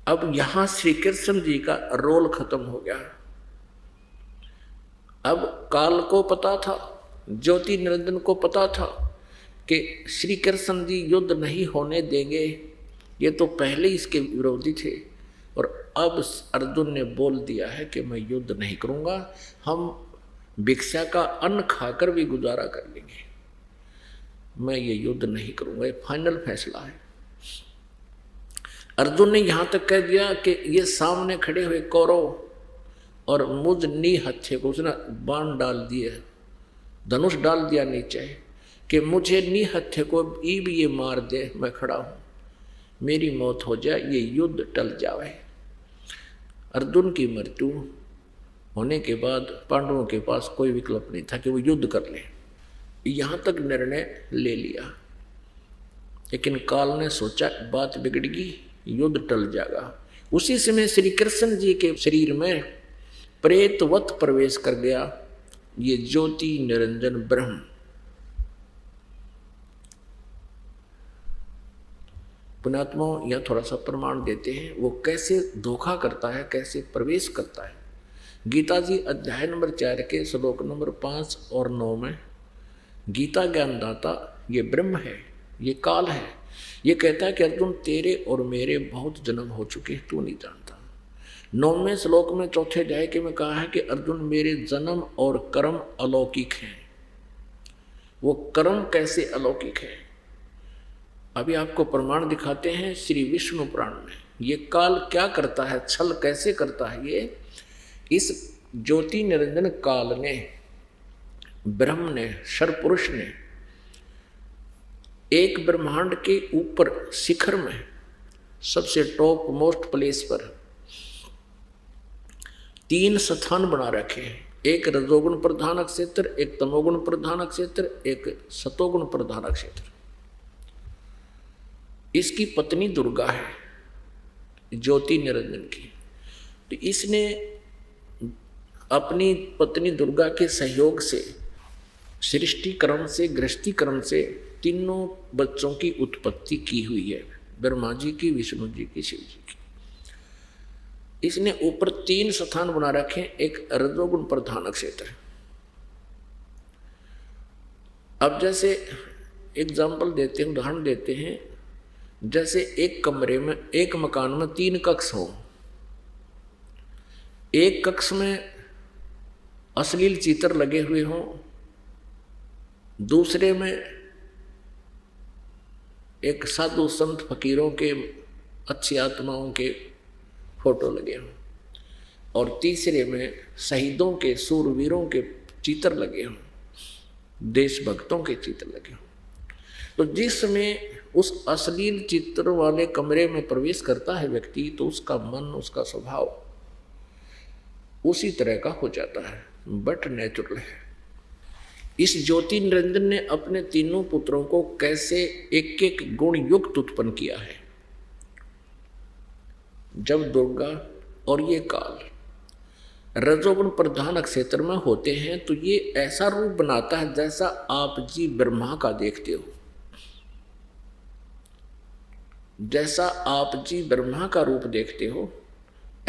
अब यहाँ श्री कृष्ण जी का रोल खत्म हो गया। अब काल को पता था, ज्योति निरंजन को पता था कि श्री कृष्ण जी युद्ध नहीं होने देंगे, ये तो पहले इसके विरोधी थे। और अब अर्जुन ने बोल दिया है कि मैं युद्ध नहीं करूंगा, हम भिक्षा का अन्न खाकर भी गुजारा कर लेंगे, मैं ये युद्ध नहीं करूंगा, ये फाइनल फैसला है। अर्जुन ने यहां तक कह दिया कि ये सामने खड़े हुए कौरव और मुझ नी हत्थे को उसने बाण डाल दिए, धनुष डाल दिया नीचे कि मुझे नी हत्थे को भी ये मार दे, मैं खड़ा हूं, मेरी मौत हो जाए, ये युद्ध टल जाए। अर्जुन की मृत्यु होने के बाद पांडवों के पास कोई विकल्प नहीं था कि वो युद्ध कर लें। यहाँ तक निर्णय ले लिया, लेकिन काल ने सोचा बात बिगड़गी, युद्ध टल जाएगा। उसी समय श्री कृष्ण जी के शरीर में प्रेतवत प्रवेश कर गया ये ज्योति निरंजन ब्रह्म। पुण्यात्मा यह थोड़ा सा प्रमाण देते हैं वो कैसे धोखा करता है, कैसे प्रवेश करता है। गीता जी अध्याय नंबर 4 के श्लोक नंबर 5 और 9 में गीता ज्ञानदाता ये ब्रह्म है, ये काल है, ये कहता है कि अर्जुन तेरे और मेरे बहुत जन्म हो चुके हैं, तू नहीं जानता। 9वें श्लोक में 4थे अध्याय के में कहा है कि अर्जुन मेरे जन्म और कर्म अलौकिक हैं। वो कर्म कैसे अलौकिक है, अभी आपको प्रमाण दिखाते हैं श्री विष्णु पुराण में। ये काल क्या करता है, छल कैसे करता है, ये इस ज्योति निरंजन काल ने, ब्रह्म ने, सर्वपुरुष ने एक ब्रह्मांड के ऊपर शिखर में सबसे टॉप मोस्ट प्लेस पर 3 स्थान बना रखे हैं। एक रजोगुण प्रधान क्षेत्र, एक तमोगुण प्रधान क्षेत्र, एक सतोगुण प्रधान क्षेत्र। इसकी पत्नी दुर्गा है ज्योति निरंजन की। तो इसने अपनी पत्नी दुर्गा के सहयोग से सृष्टि क्रम से, गृहस्थी क्रम से तीनों बच्चों की उत्पत्ति की हुई है, ब्रह्मा जी की, विष्णु जी की, शिव जी की। इसने ऊपर 3 स्थान बना रखे, एक रजोगुण प्रधान क्षेत्र। अब जैसे एग्जाम्पल देते हैं, उदाहरण देते हैं, जैसे एक कमरे में, एक मकान में 3 कक्ष हो। एक कक्ष में अश्लील चित्र लगे हुए हों, दूसरे में एक साधु संत फकीरों के, अच्छी आत्माओं के फोटो लगे हों, और तीसरे में शहीदों के, सूरवीरों के चित्र लगे हों, देशभक्तों के चित्र लगे हों। तो जिसमें उस अश्लील चित्र वाले कमरे में प्रवेश करता है व्यक्ति, तो उसका मन, उसका स्वभाव उसी तरह का हो जाता है, बट नेचुरल है। इस ज्योति निरंजन ने अपने तीनों पुत्रों को कैसे एक एक गुण युक्त उत्पन्न किया है। जब दुर्गा और ये काल रजोगुण प्रधान क्षेत्र में होते हैं तो ये ऐसा रूप बनाता है जैसा आप जी ब्रह्मा का देखते हो, जैसा आप जी ब्रह्मा का रूप देखते हो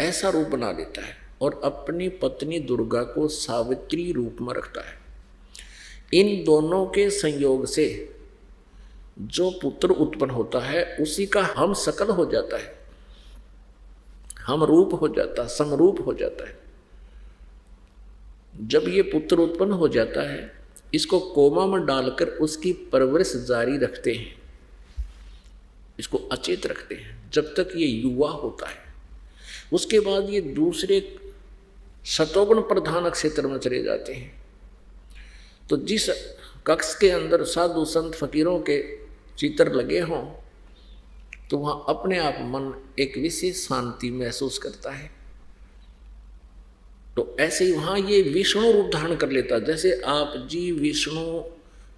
ऐसा रूप बना देता है, और अपनी पत्नी दुर्गा को सावित्री रूप में रखता है। इन दोनों के संयोग से जो पुत्र उत्पन्न होता है उसी का हम सकल हो जाता है, हम रूप हो जाता, समरूप हो जाता है। जब ये पुत्र उत्पन्न हो जाता है, इसको कोमा में डालकर उसकी परवरिश जारी रखते हैं, इसको अचेत रखते हैं जब तक ये युवा होता है। उसके बाद ये दूसरे सतोगुण प्रधान क्षेत्र में चले जाते हैं। तो जिस कक्ष के अंदर साधु संत फकीरों के चित्र लगे हों, तो वहाँ अपने आप मन एक विशेष शांति महसूस करता है। तो ऐसे ही वहाँ ये विष्णु रूप धारण कर लेता है। जैसे आप जी विष्णु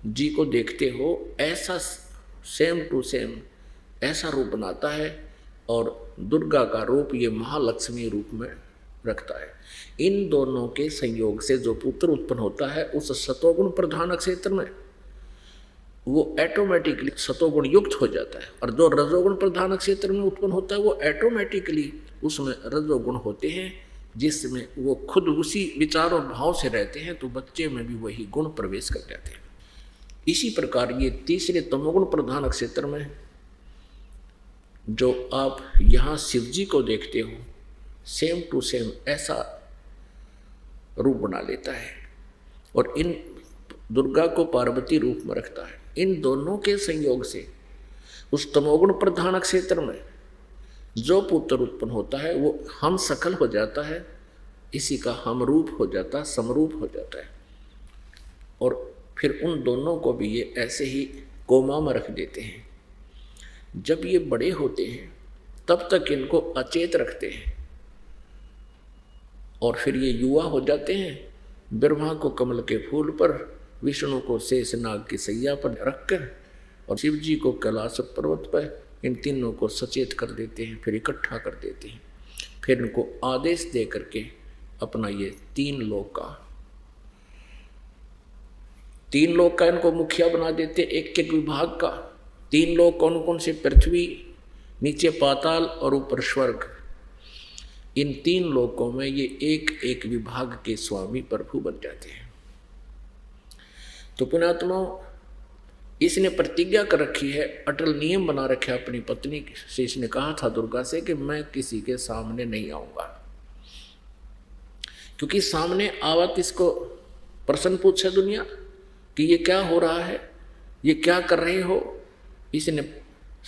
जी को देखते हो, ऐसा सेम टू सेम ऐसा रूप बनाता है, और दुर्गा का रूप ये महालक्ष्मी रूप में रखता है। इन दोनों के संयोग से जो पुत्र उत्पन्न होता है उस सतोगुण प्रधान क्षेत्र में वो ऑटोमेटिकली सतोगुण युक्त हो जाता है, और जो रजोगुण प्रधान क्षेत्र में उत्पन्न होता है वो ऑटोमेटिकली उसमें रजोगुण होते हैं, जिसमें वो खुद उसी विचार और भाव से रहते हैं, तो बच्चे में भी वही गुण प्रवेश कर जाते हैं। इसी प्रकार ये तीसरे तमोगुण प्रधान क्षेत्र में जो आप यहाँ शिव जी को देखते हो, सेम टू सेम ऐसा रूप बना लेता है, और इन दुर्गा को पार्वती रूप में रखता है। इन दोनों के संयोग से उस तमोगुण प्रधान क्षेत्र में जो पुत्र उत्पन्न होता है वो हम सकल हो जाता है, इसी का हम रूप हो जाता, समरूप हो जाता है। और फिर उन दोनों को भी ये ऐसे ही कोमा में रख देते हैं। जब ये बड़े होते हैं तब तक इनको अचेत रखते हैं, और फिर ये युवा हो जाते हैं। ब्रह्मा को कमल के फूल पर, विष्णु को शेषनाग की सैया पर रखकर और शिव जी को कैलाश पर्वत पर, इन तीनों को सचेत कर देते हैं, फिर इकट्ठा कर देते हैं। फिर इनको आदेश दे करके अपना ये तीन लोक का इनको मुखिया बना देते, एक एक विभाग का। तीन लोक कौन कौन से? पृथ्वी, नीचे पाताल और ऊपर स्वर्ग। इन तीन लोकों में ये एक एक विभाग के स्वामी प्रभु बन जाते हैं। तो पुण्यात्मा, इसने प्रतिज्ञा कर रखी है, अटल नियम बना रखा है अपनी पत्नी से। इसने कहा था दुर्गा से कि मैं किसी के सामने नहीं आऊंगा, क्योंकि सामने आवत इसको प्रश्न पूछे दुनिया कि ये क्या हो रहा है, ये क्या कर रहे हो। इसने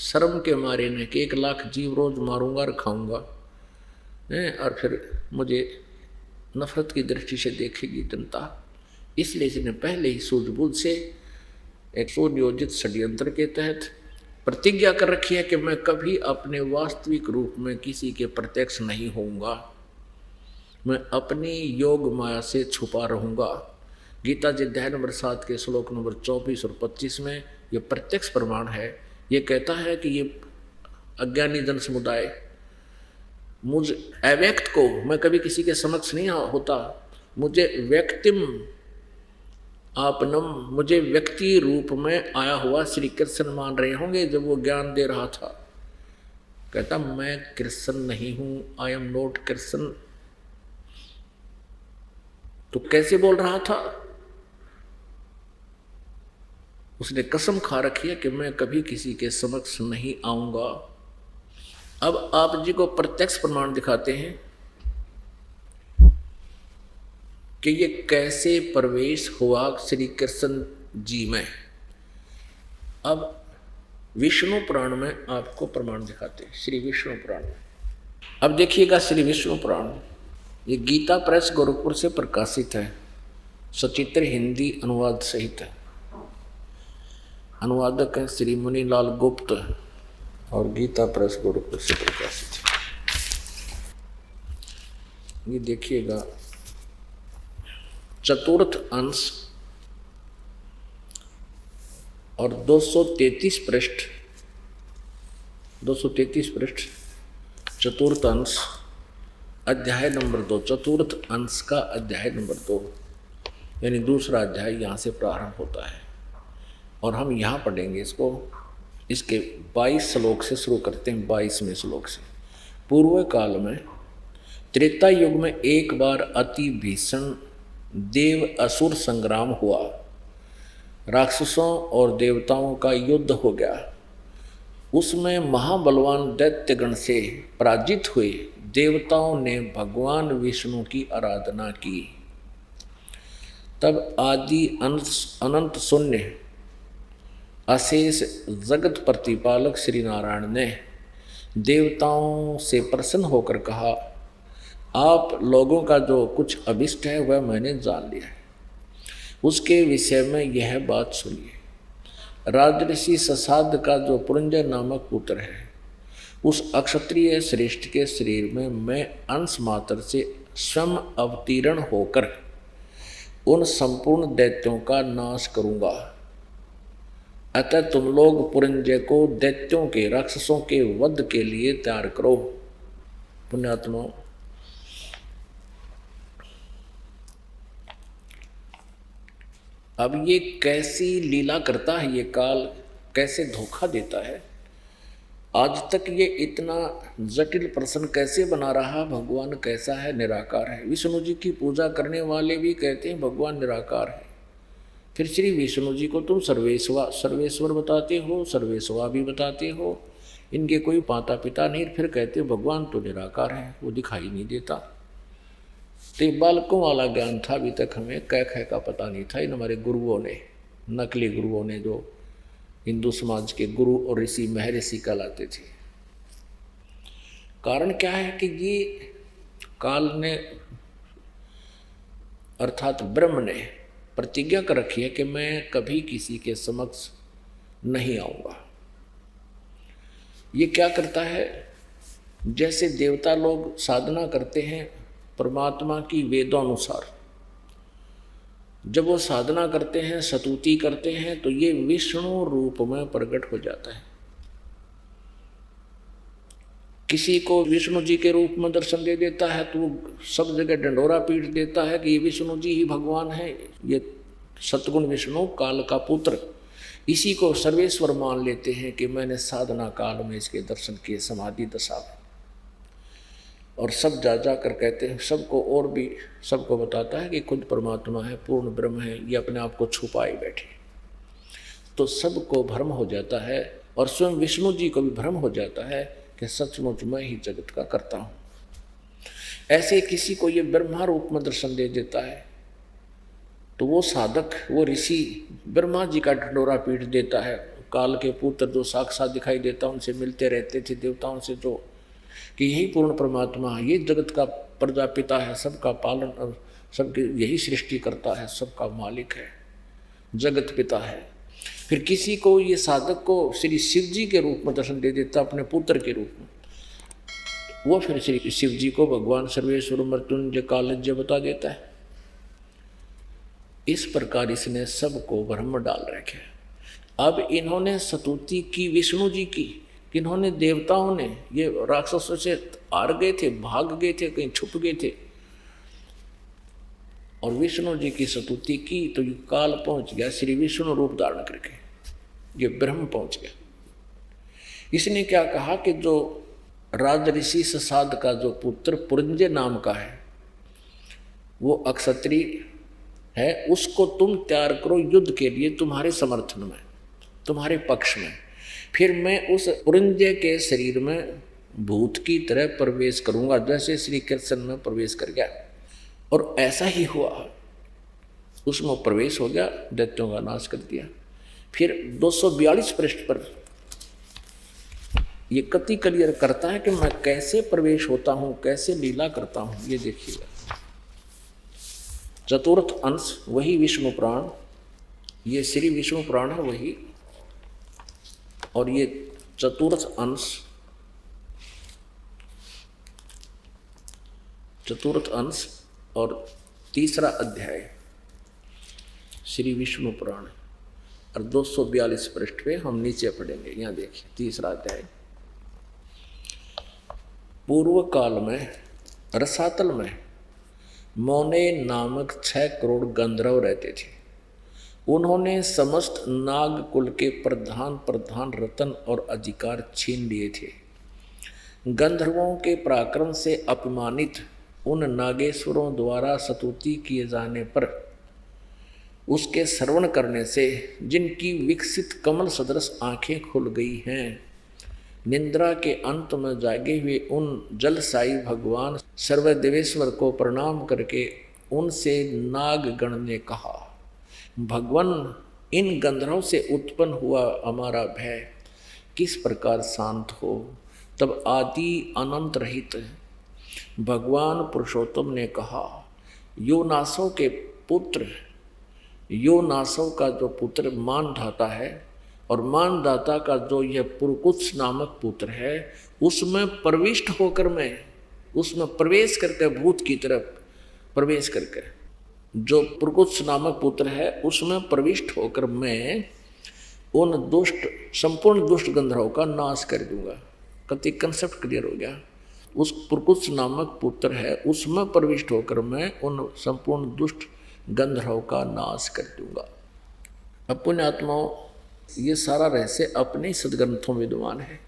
शर्म के मारे ने कि 1 लाख जीव रोज मारूंगा और खाऊंगा, और फिर मुझे नफरत की दृष्टि से देखेगी जनता। इसलिए इसने पहले ही सूझबूझ से एक सुनियोजित षड्यंत्र के तहत प्रतिज्ञा कर रखी है कि मैं कभी अपने वास्तविक रूप में किसी के प्रत्यक्ष नहीं होऊंगा, मैं अपनी योग माया से छुपा रहूंगा। गीता जी अध्याय नंबर 7 के श्लोक नंबर 24 और 25 में ये प्रत्यक्ष प्रमाण है। ये कहता है कि ये अज्ञानी जन समुदाय मुझ अव्यक्त को, मैं कभी किसी के समक्ष नहीं होता, मुझे व्यक्तिम आपनम, मुझे व्यक्ति रूप में आया हुआ श्री कृष्ण मान रहे होंगे। जब वो ज्ञान दे रहा था, कहता मैं कृष्ण नहीं हूं, आई एम नॉट कृष्ण। तो कैसे बोल रहा था? उसने कसम खा रखी है कि मैं कभी किसी के समक्ष नहीं आऊंगा। अब आप जी को प्रत्यक्ष प्रमाण दिखाते हैं कि ये कैसे प्रवेश हुआ श्री कृष्ण जी में। अब विष्णु पुराण में आपको प्रमाण दिखाते हैं, श्री विष्णु पुराण में। अब देखिएगा श्री विष्णु पुराण, ये गीता प्रेस गोरखपुर से प्रकाशित है, सचित्र हिंदी अनुवाद सहित है। अनुवादक है श्री मुनीलाल गुप्त और गीता प्रेस गोरखपुर से प्रकाशित है। ये देखिएगा, चतुर्थ अंश और 233 पृष्ठ, 233 पृष्ठ, चतुर्थ अंश अध्याय नंबर 2, चतुर्थ अंश का अध्याय नंबर 2, यानी दूसरा अध्याय यहाँ से प्रारंभ होता है। और हम यहाँ पढ़ेंगे इसको, इसके 22 श्लोक से शुरू करते हैं। 22वें श्लोक से। पूर्व काल में त्रेता युग में एक बार अति भीषण देव असुर संग्राम हुआ, राक्षसों और देवताओं का युद्ध हो गया। उसमें महाबलवान दैत्यगण से पराजित हुए देवताओं ने भगवान विष्णु की आराधना की। तब आदि अनंत शून्य अशेष जगत प्रतिपालक श्री नारायण ने देवताओं से प्रसन्न होकर कहा, आप लोगों का जो कुछ अभिष्ट है वह मैंने जान लिया है, उसके विषय में यह बात सुनिए। राजऋषि ससाद का जो पुरंजय नामक पुत्र है, उस अक्षत्रिय श्रेष्ठ के शरीर में मैं अंश मात्र से स्वयं अवतीर्ण होकर उन संपूर्ण दैत्यों का नाश करूंगा। अतः तुम लोग पुरंजय को दैत्यों के, राक्षसों के वध के लिए तैयार करो। पुण्यात्मा, अब ये कैसी लीला करता है ये काल, कैसे धोखा देता है। आज तक ये इतना जटिल प्रश्न कैसे बना रहा, भगवान कैसा है, निराकार है। विष्णु जी की पूजा करने वाले भी कहते हैं भगवान निराकार है। फिर श्री विष्णु जी को तुम सर्वेश्वर बताते हो, सर्वेश्वा भी बताते हो, इनके कोई माता पिता नहीं, फिर कहते हो भगवान तो निराकार है, वो दिखाई नहीं देता। तो बालकों वाला ज्ञान था, अभी तक हमें कै खे का पता नहीं था। इन हमारे गुरुओं ने, नकली गुरुओं ने, जो हिंदू समाज के गुरु और ऋषि महर्षि कहलाते थे। कारण क्या है कि ये काल ने अर्थात ब्रह्म ने प्रतिज्ञा कर रखी है कि मैं कभी किसी के समक्ष नहीं आऊंगा। ये क्या करता है, जैसे देवता लोग साधना करते हैं परमात्मा की वेदानुसार जब वो साधना करते हैं, स्तुति करते हैं, तो ये विष्णु रूप में प्रकट हो जाता है। किसी को विष्णु जी के रूप में दर्शन दे देता है तो वो सब जगह डंडोरा पीट देता है कि ये विष्णु जी ही भगवान है, ये सतगुण विष्णु काल का पुत्र। इसी को सर्वेश्वर मान लेते हैं कि मैंने साधना काल में इसके दर्शन किए, समाधि दशा में। और सब जा जा कर कहते हैं, सबको और भी सबको बताता है कि खुद परमात्मा है, पूर्ण ब्रह्म है, ये अपने आप को छुपाए बैठे। तो सबको भ्रम हो जाता है और स्वयं विष्णु जी को भी भ्रम हो जाता है कि सचमुच मैं ही जगत का करता हूँ। ऐसे किसी को ये ब्रह्मा रूप में दर्शन दे देता है तो वो साधक, वो ऋषि ब्रह्मा जी का ढंडोरा पीट देता है। काल के पुत्र जो साक्षात दिखाई देता, उनसे मिलते रहते थे देवताओं से, जो कि यही पूर्ण परमात्मा, ये जगत का प्रजापिता है, सबका पालन और सबकी यही सृष्टि करता है, सबका मालिक है, जगत पिता है। फिर किसी को ये साधक को श्री शिव जी के रूप में दर्शन दे देता, अपने पुत्र के रूप में, वो फिर श्री शिव जी को भगवान सर्वेश्वर मृत्युंजय कालज्ञ बता देता है। इस प्रकार इसने सबको भ्रम में डाल रखे। अब इन्होंने स्तुति की विष्णु जी की, किन्होंने, देवताओं ने। ये राक्षसों से हार गए थे, भाग गए थे, कहीं छुप गए थे, और विष्णु जी की स्तुति की तो ये काल पहुंच गया, श्री विष्णु रूप धारण करके ये ब्रह्म पहुंच गया। इसने क्या कहा कि जो राजऋषि ससाद का जो पुत्र पुरंजय नाम का है, वो अक्षत्रिय है, उसको तुम तैयार करो युद्ध के लिए, तुम्हारे समर्थन में, तुम्हारे पक्ष में। फिर मैं उस पुरंजय के शरीर में भूत की तरह प्रवेश करूंगा, जैसे श्री कृष्ण में प्रवेश कर गया। और ऐसा ही हुआ, उसमें प्रवेश हो गया, दैत्यों का नाश कर दिया। फिर 242 पृष्ठ पर ये कति क्लियर करता है कि मैं कैसे प्रवेश होता हूं, कैसे लीला करता हूं। ये देखिएगा, चतुर्थ अंश वही विष्णु पुराण, ये श्री विष्णु पुराण है वही, और ये चतुर्थ अंश और तीसरा अध्याय श्री विष्णु पुराण, और 242 पृष्ठ पे हम नीचे पढ़ेंगे। यहाँ देखिए तीसरा अध्याय। पूर्व काल में रसातल में मौने नामक 6 करोड़ गंधर्व रहते थे। उन्होंने समस्त नाग कुल के प्रधान रतन और अधिकार छीन लिए थे। गंधर्वों के पराक्रम से अपमानित उन नागेश्वरों द्वारा स्तुति किए जाने पर उसके श्रवण करने से जिनकी विकसित कमल सदृश आंखें खुल गई हैं, निंद्रा के अंत में जागे हुए उन जलसाई भगवान सर्वदेवेश्वर को प्रणाम करके उनसे नागगण ने कहा, भगवान, इन गंधर्वों से उत्पन्न हुआ हमारा भय किस प्रकार शांत हो। तब आदि अनंत रहित भगवान पुरुषोत्तम ने कहा, योनासव के पुत्र, योनासव का जो पुत्र मानधाता है और मानदाता का जो यह पुरकुत्स नामक पुत्र है, उसमें प्रविष्ट होकर मैं, उसमें प्रवेश करके भूत की तरफ प्रवेश करके, जो पुरकुत्स नामक पुत्र है उसमें प्रविष्ट होकर मैं उन दुष्ट, संपूर्ण दुष्ट गंधर्वों का नाश कर दूंगा। कति कंसेप्ट क्लियर हो गया। उस पुरकुत्स नामक पुत्र है, उसमें प्रविष्ट होकर मैं उन संपूर्ण दुष्ट गंधर्वों का नाश कर दूंगा। अब पुण्यात्माओं, ये सारा रहस्य अपने सदग्रंथों में विद्यमान है,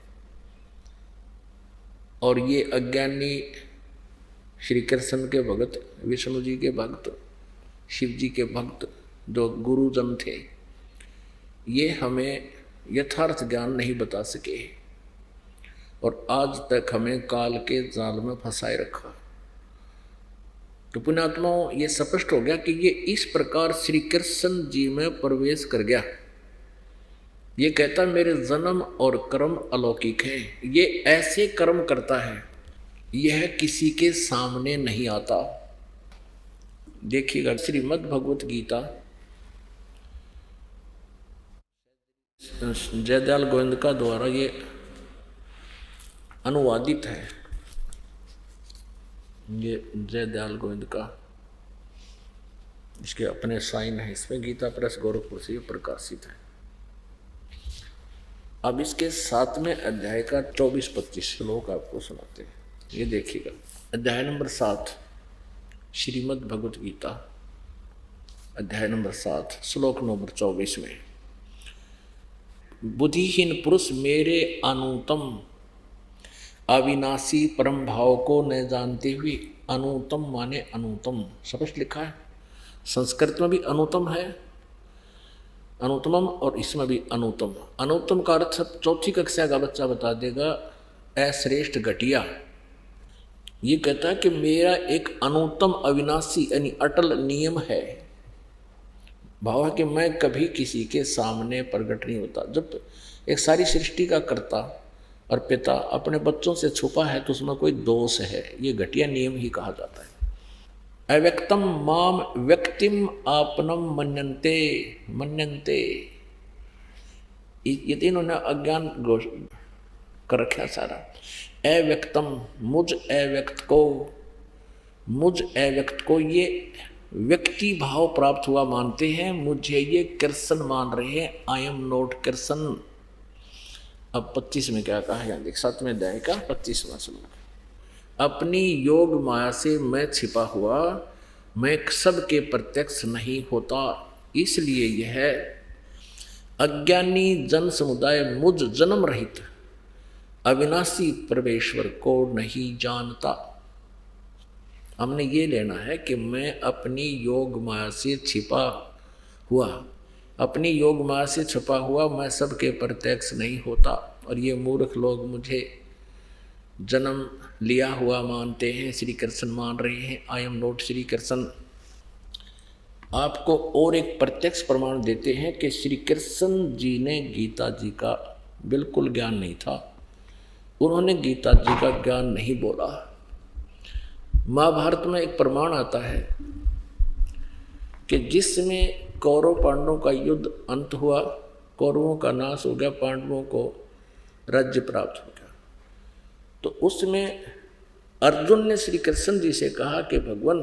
और ये अज्ञानी श्री कृष्ण के भक्त, विष्णु जी के भक्त, शिव जी के भक्त जो गुरुजन थे, ये हमें यथार्थ ज्ञान नहीं बता सके और आज तक हमें काल के जाल में फंसाए रखा। तो पुण्यात्माओं, ये स्पष्ट हो गया कि ये इस प्रकार श्री कृष्ण जी में प्रवेश कर गया। ये कहता मेरे जन्म और कर्म अलौकिक है, ये ऐसे कर्म करता है, यह किसी के सामने नहीं आता। देखिएगा, श्रीमद् भगवत गीता जयदयाल गोविंद का द्वारा ये अनुवादित है। ये जय दयाल गोविंद का, इसके अपने साइन है, इसमें गीता प्रेस गोरखपुर से प्रकाशित है। अब इसके 7वें अध्याय का 24-25 श्लोक आपको सुनाते हैं, ये देखिएगा। अध्याय नंबर 7 श्रीमद् भगवत गीता, अध्याय नंबर 7 श्लोक नंबर 24 में, बुद्धिहीन पुरुष मेरे अनूतम अविनाशी परम भाव को न जानते हुए, अनूतम माने अनुतम, स्पष्ट लिखा है, संस्कृत में भी अनुतम है, अनुतमम, और इसमें भी अनुतम। अनुतम का अर्थ 4ठी कक्षा का बच्चा बता देगा, अश्रेष्ठ घटिया। ये कहता है कि मेरा एक अनुतम अविनाशी यानी अटल नियम है, भाव है कि मैं कभी किसी के सामने प्रकट नहीं होता। जब एक सारी सृष्टि का कर्ता और पिता अपने बच्चों से छुपा है तो उसमें कोई दोष है, ये घटिया नियम ही कहा जाता है। अव्यक्तम माम व्यक्तिम आपनम मन्यन्ते, मन्यन्ते, ये तीनों ने अज्ञान कर रखा सारा। अव्यक्तम, मुझ अव्यक्त को ये व्यक्ति भाव प्राप्त हुआ मानते हैं, मुझे ये कृष्ण मान रहे हैं, आई एम नॉट कृष्ण। अब 25 में क्या कहा है, देख 7वें अध्याय का 25वां श्लोक, अपनी योग माया से मैं छिपा हुआ, मैं सबके प्रत्यक्ष नहीं होता, इसलिए यह अज्ञानी जन समुदाय मुझ जन्म रहित अविनाशी परमेश्वर को नहीं जानता। हमने ये लेना है कि मैं अपनी योग माया से छिपा हुआ, अपनी योग माया से छुपा हुआ मैं सबके प्रत्यक्ष नहीं होता, और ये मूर्ख लोग मुझे जन्म लिया हुआ मानते हैं, श्री कृष्ण मान रहे हैं, I am not Shri Krishna. आपको और एक प्रत्यक्ष प्रमाण देते हैं कि श्री कृष्ण जी ने गीता जी का बिल्कुल ज्ञान नहीं था, उन्होंने गीता जी का ज्ञान नहीं बोला। महाभारत में एक प्रमाण आता है कि जिसमें कौरव पांडवों का युद्ध अंत हुआ, कौरवों का नाश हो गया, पांडवों को राज्य प्राप्त हो गया, तो उसमें अर्जुन ने श्री कृष्ण जी से कहा कि भगवान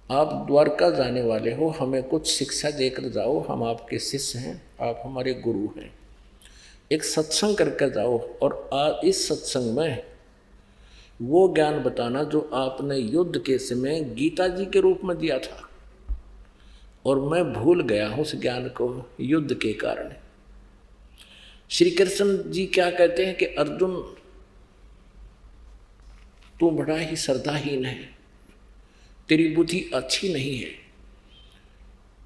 आप द्वारका जाने वाले हो, हमें कुछ शिक्षा देकर जाओ, हम आपके शिष्य हैं, आप हमारे गुरु हैं, एक सत्संग करके जाओ, और इस सत्संग में वो ज्ञान बताना जो आपने युद्ध के समय गीता जी के रूप में दिया था, और मैं भूल गया हूँ उस ज्ञान को युद्ध के कारण। श्री कृष्ण जी क्या कहते हैं कि अर्जुन तू बड़ा ही श्रद्धाहीन है, तेरी बुद्धि अच्छी नहीं है,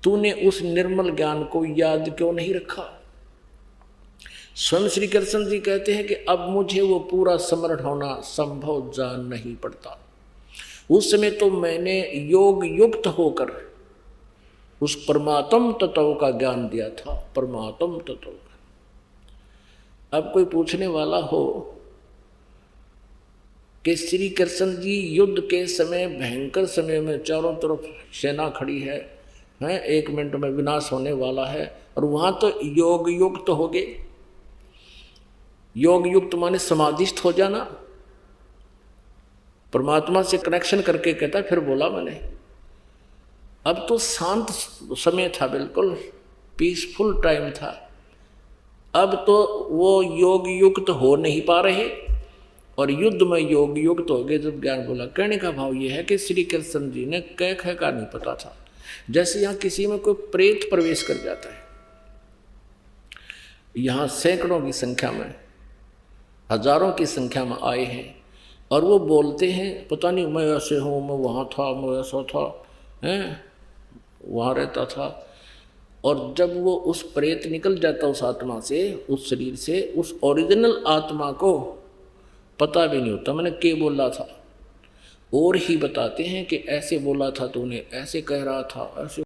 तूने उस निर्मल ज्ञान को याद क्यों नहीं रखा। स्वयं श्री कृष्ण जी कहते हैं कि अब मुझे वो पूरा समरण होना संभव जान नहीं पड़ता, उस समय तो मैंने योग युक्त होकर उस परमात्म तत्व का ज्ञान दिया था, परमात्म तत्व का। अब कोई पूछने वाला हो कि श्री कृष्ण जी युद्ध के समय, भयंकर समय में चारों तरफ सेना खड़ी है, 1 मिनट में विनाश होने वाला है, और वहां तो योग युक्त हो गए। योग युक्त माने समाधिस्थ हो जाना, परमात्मा से कनेक्शन करके कहता, फिर बोला मैंने, अब तो शांत समय था, बिल्कुल पीसफुल टाइम था, अब तो वो योग युक्त हो नहीं पा रहे, और युद्ध में योग युक्त हो गए जब ज्ञान बोला। कहने का भाव ये है कि श्री कृष्ण जी ने कह का नहीं पता था, जैसे यहाँ किसी में कोई प्रेत प्रवेश कर जाता है, यहाँ सैकड़ों की संख्या में, हजारों की संख्या में आए हैं, और वो बोलते हैं पता नहीं मैं ऐसे हूँ, मैं वहाँ था, मैं ऐसा था, वहाँ रहता था, और जब वो उस प्रेत निकल जाता उस आत्मा से, उस शरीर से, उस ओरिजिनल आत्मा को पता भी नहीं होता मैंने क्या बोला था, और ही बताते हैं कि ऐसे बोला था तूने, ऐसे कह रहा था, ऐसे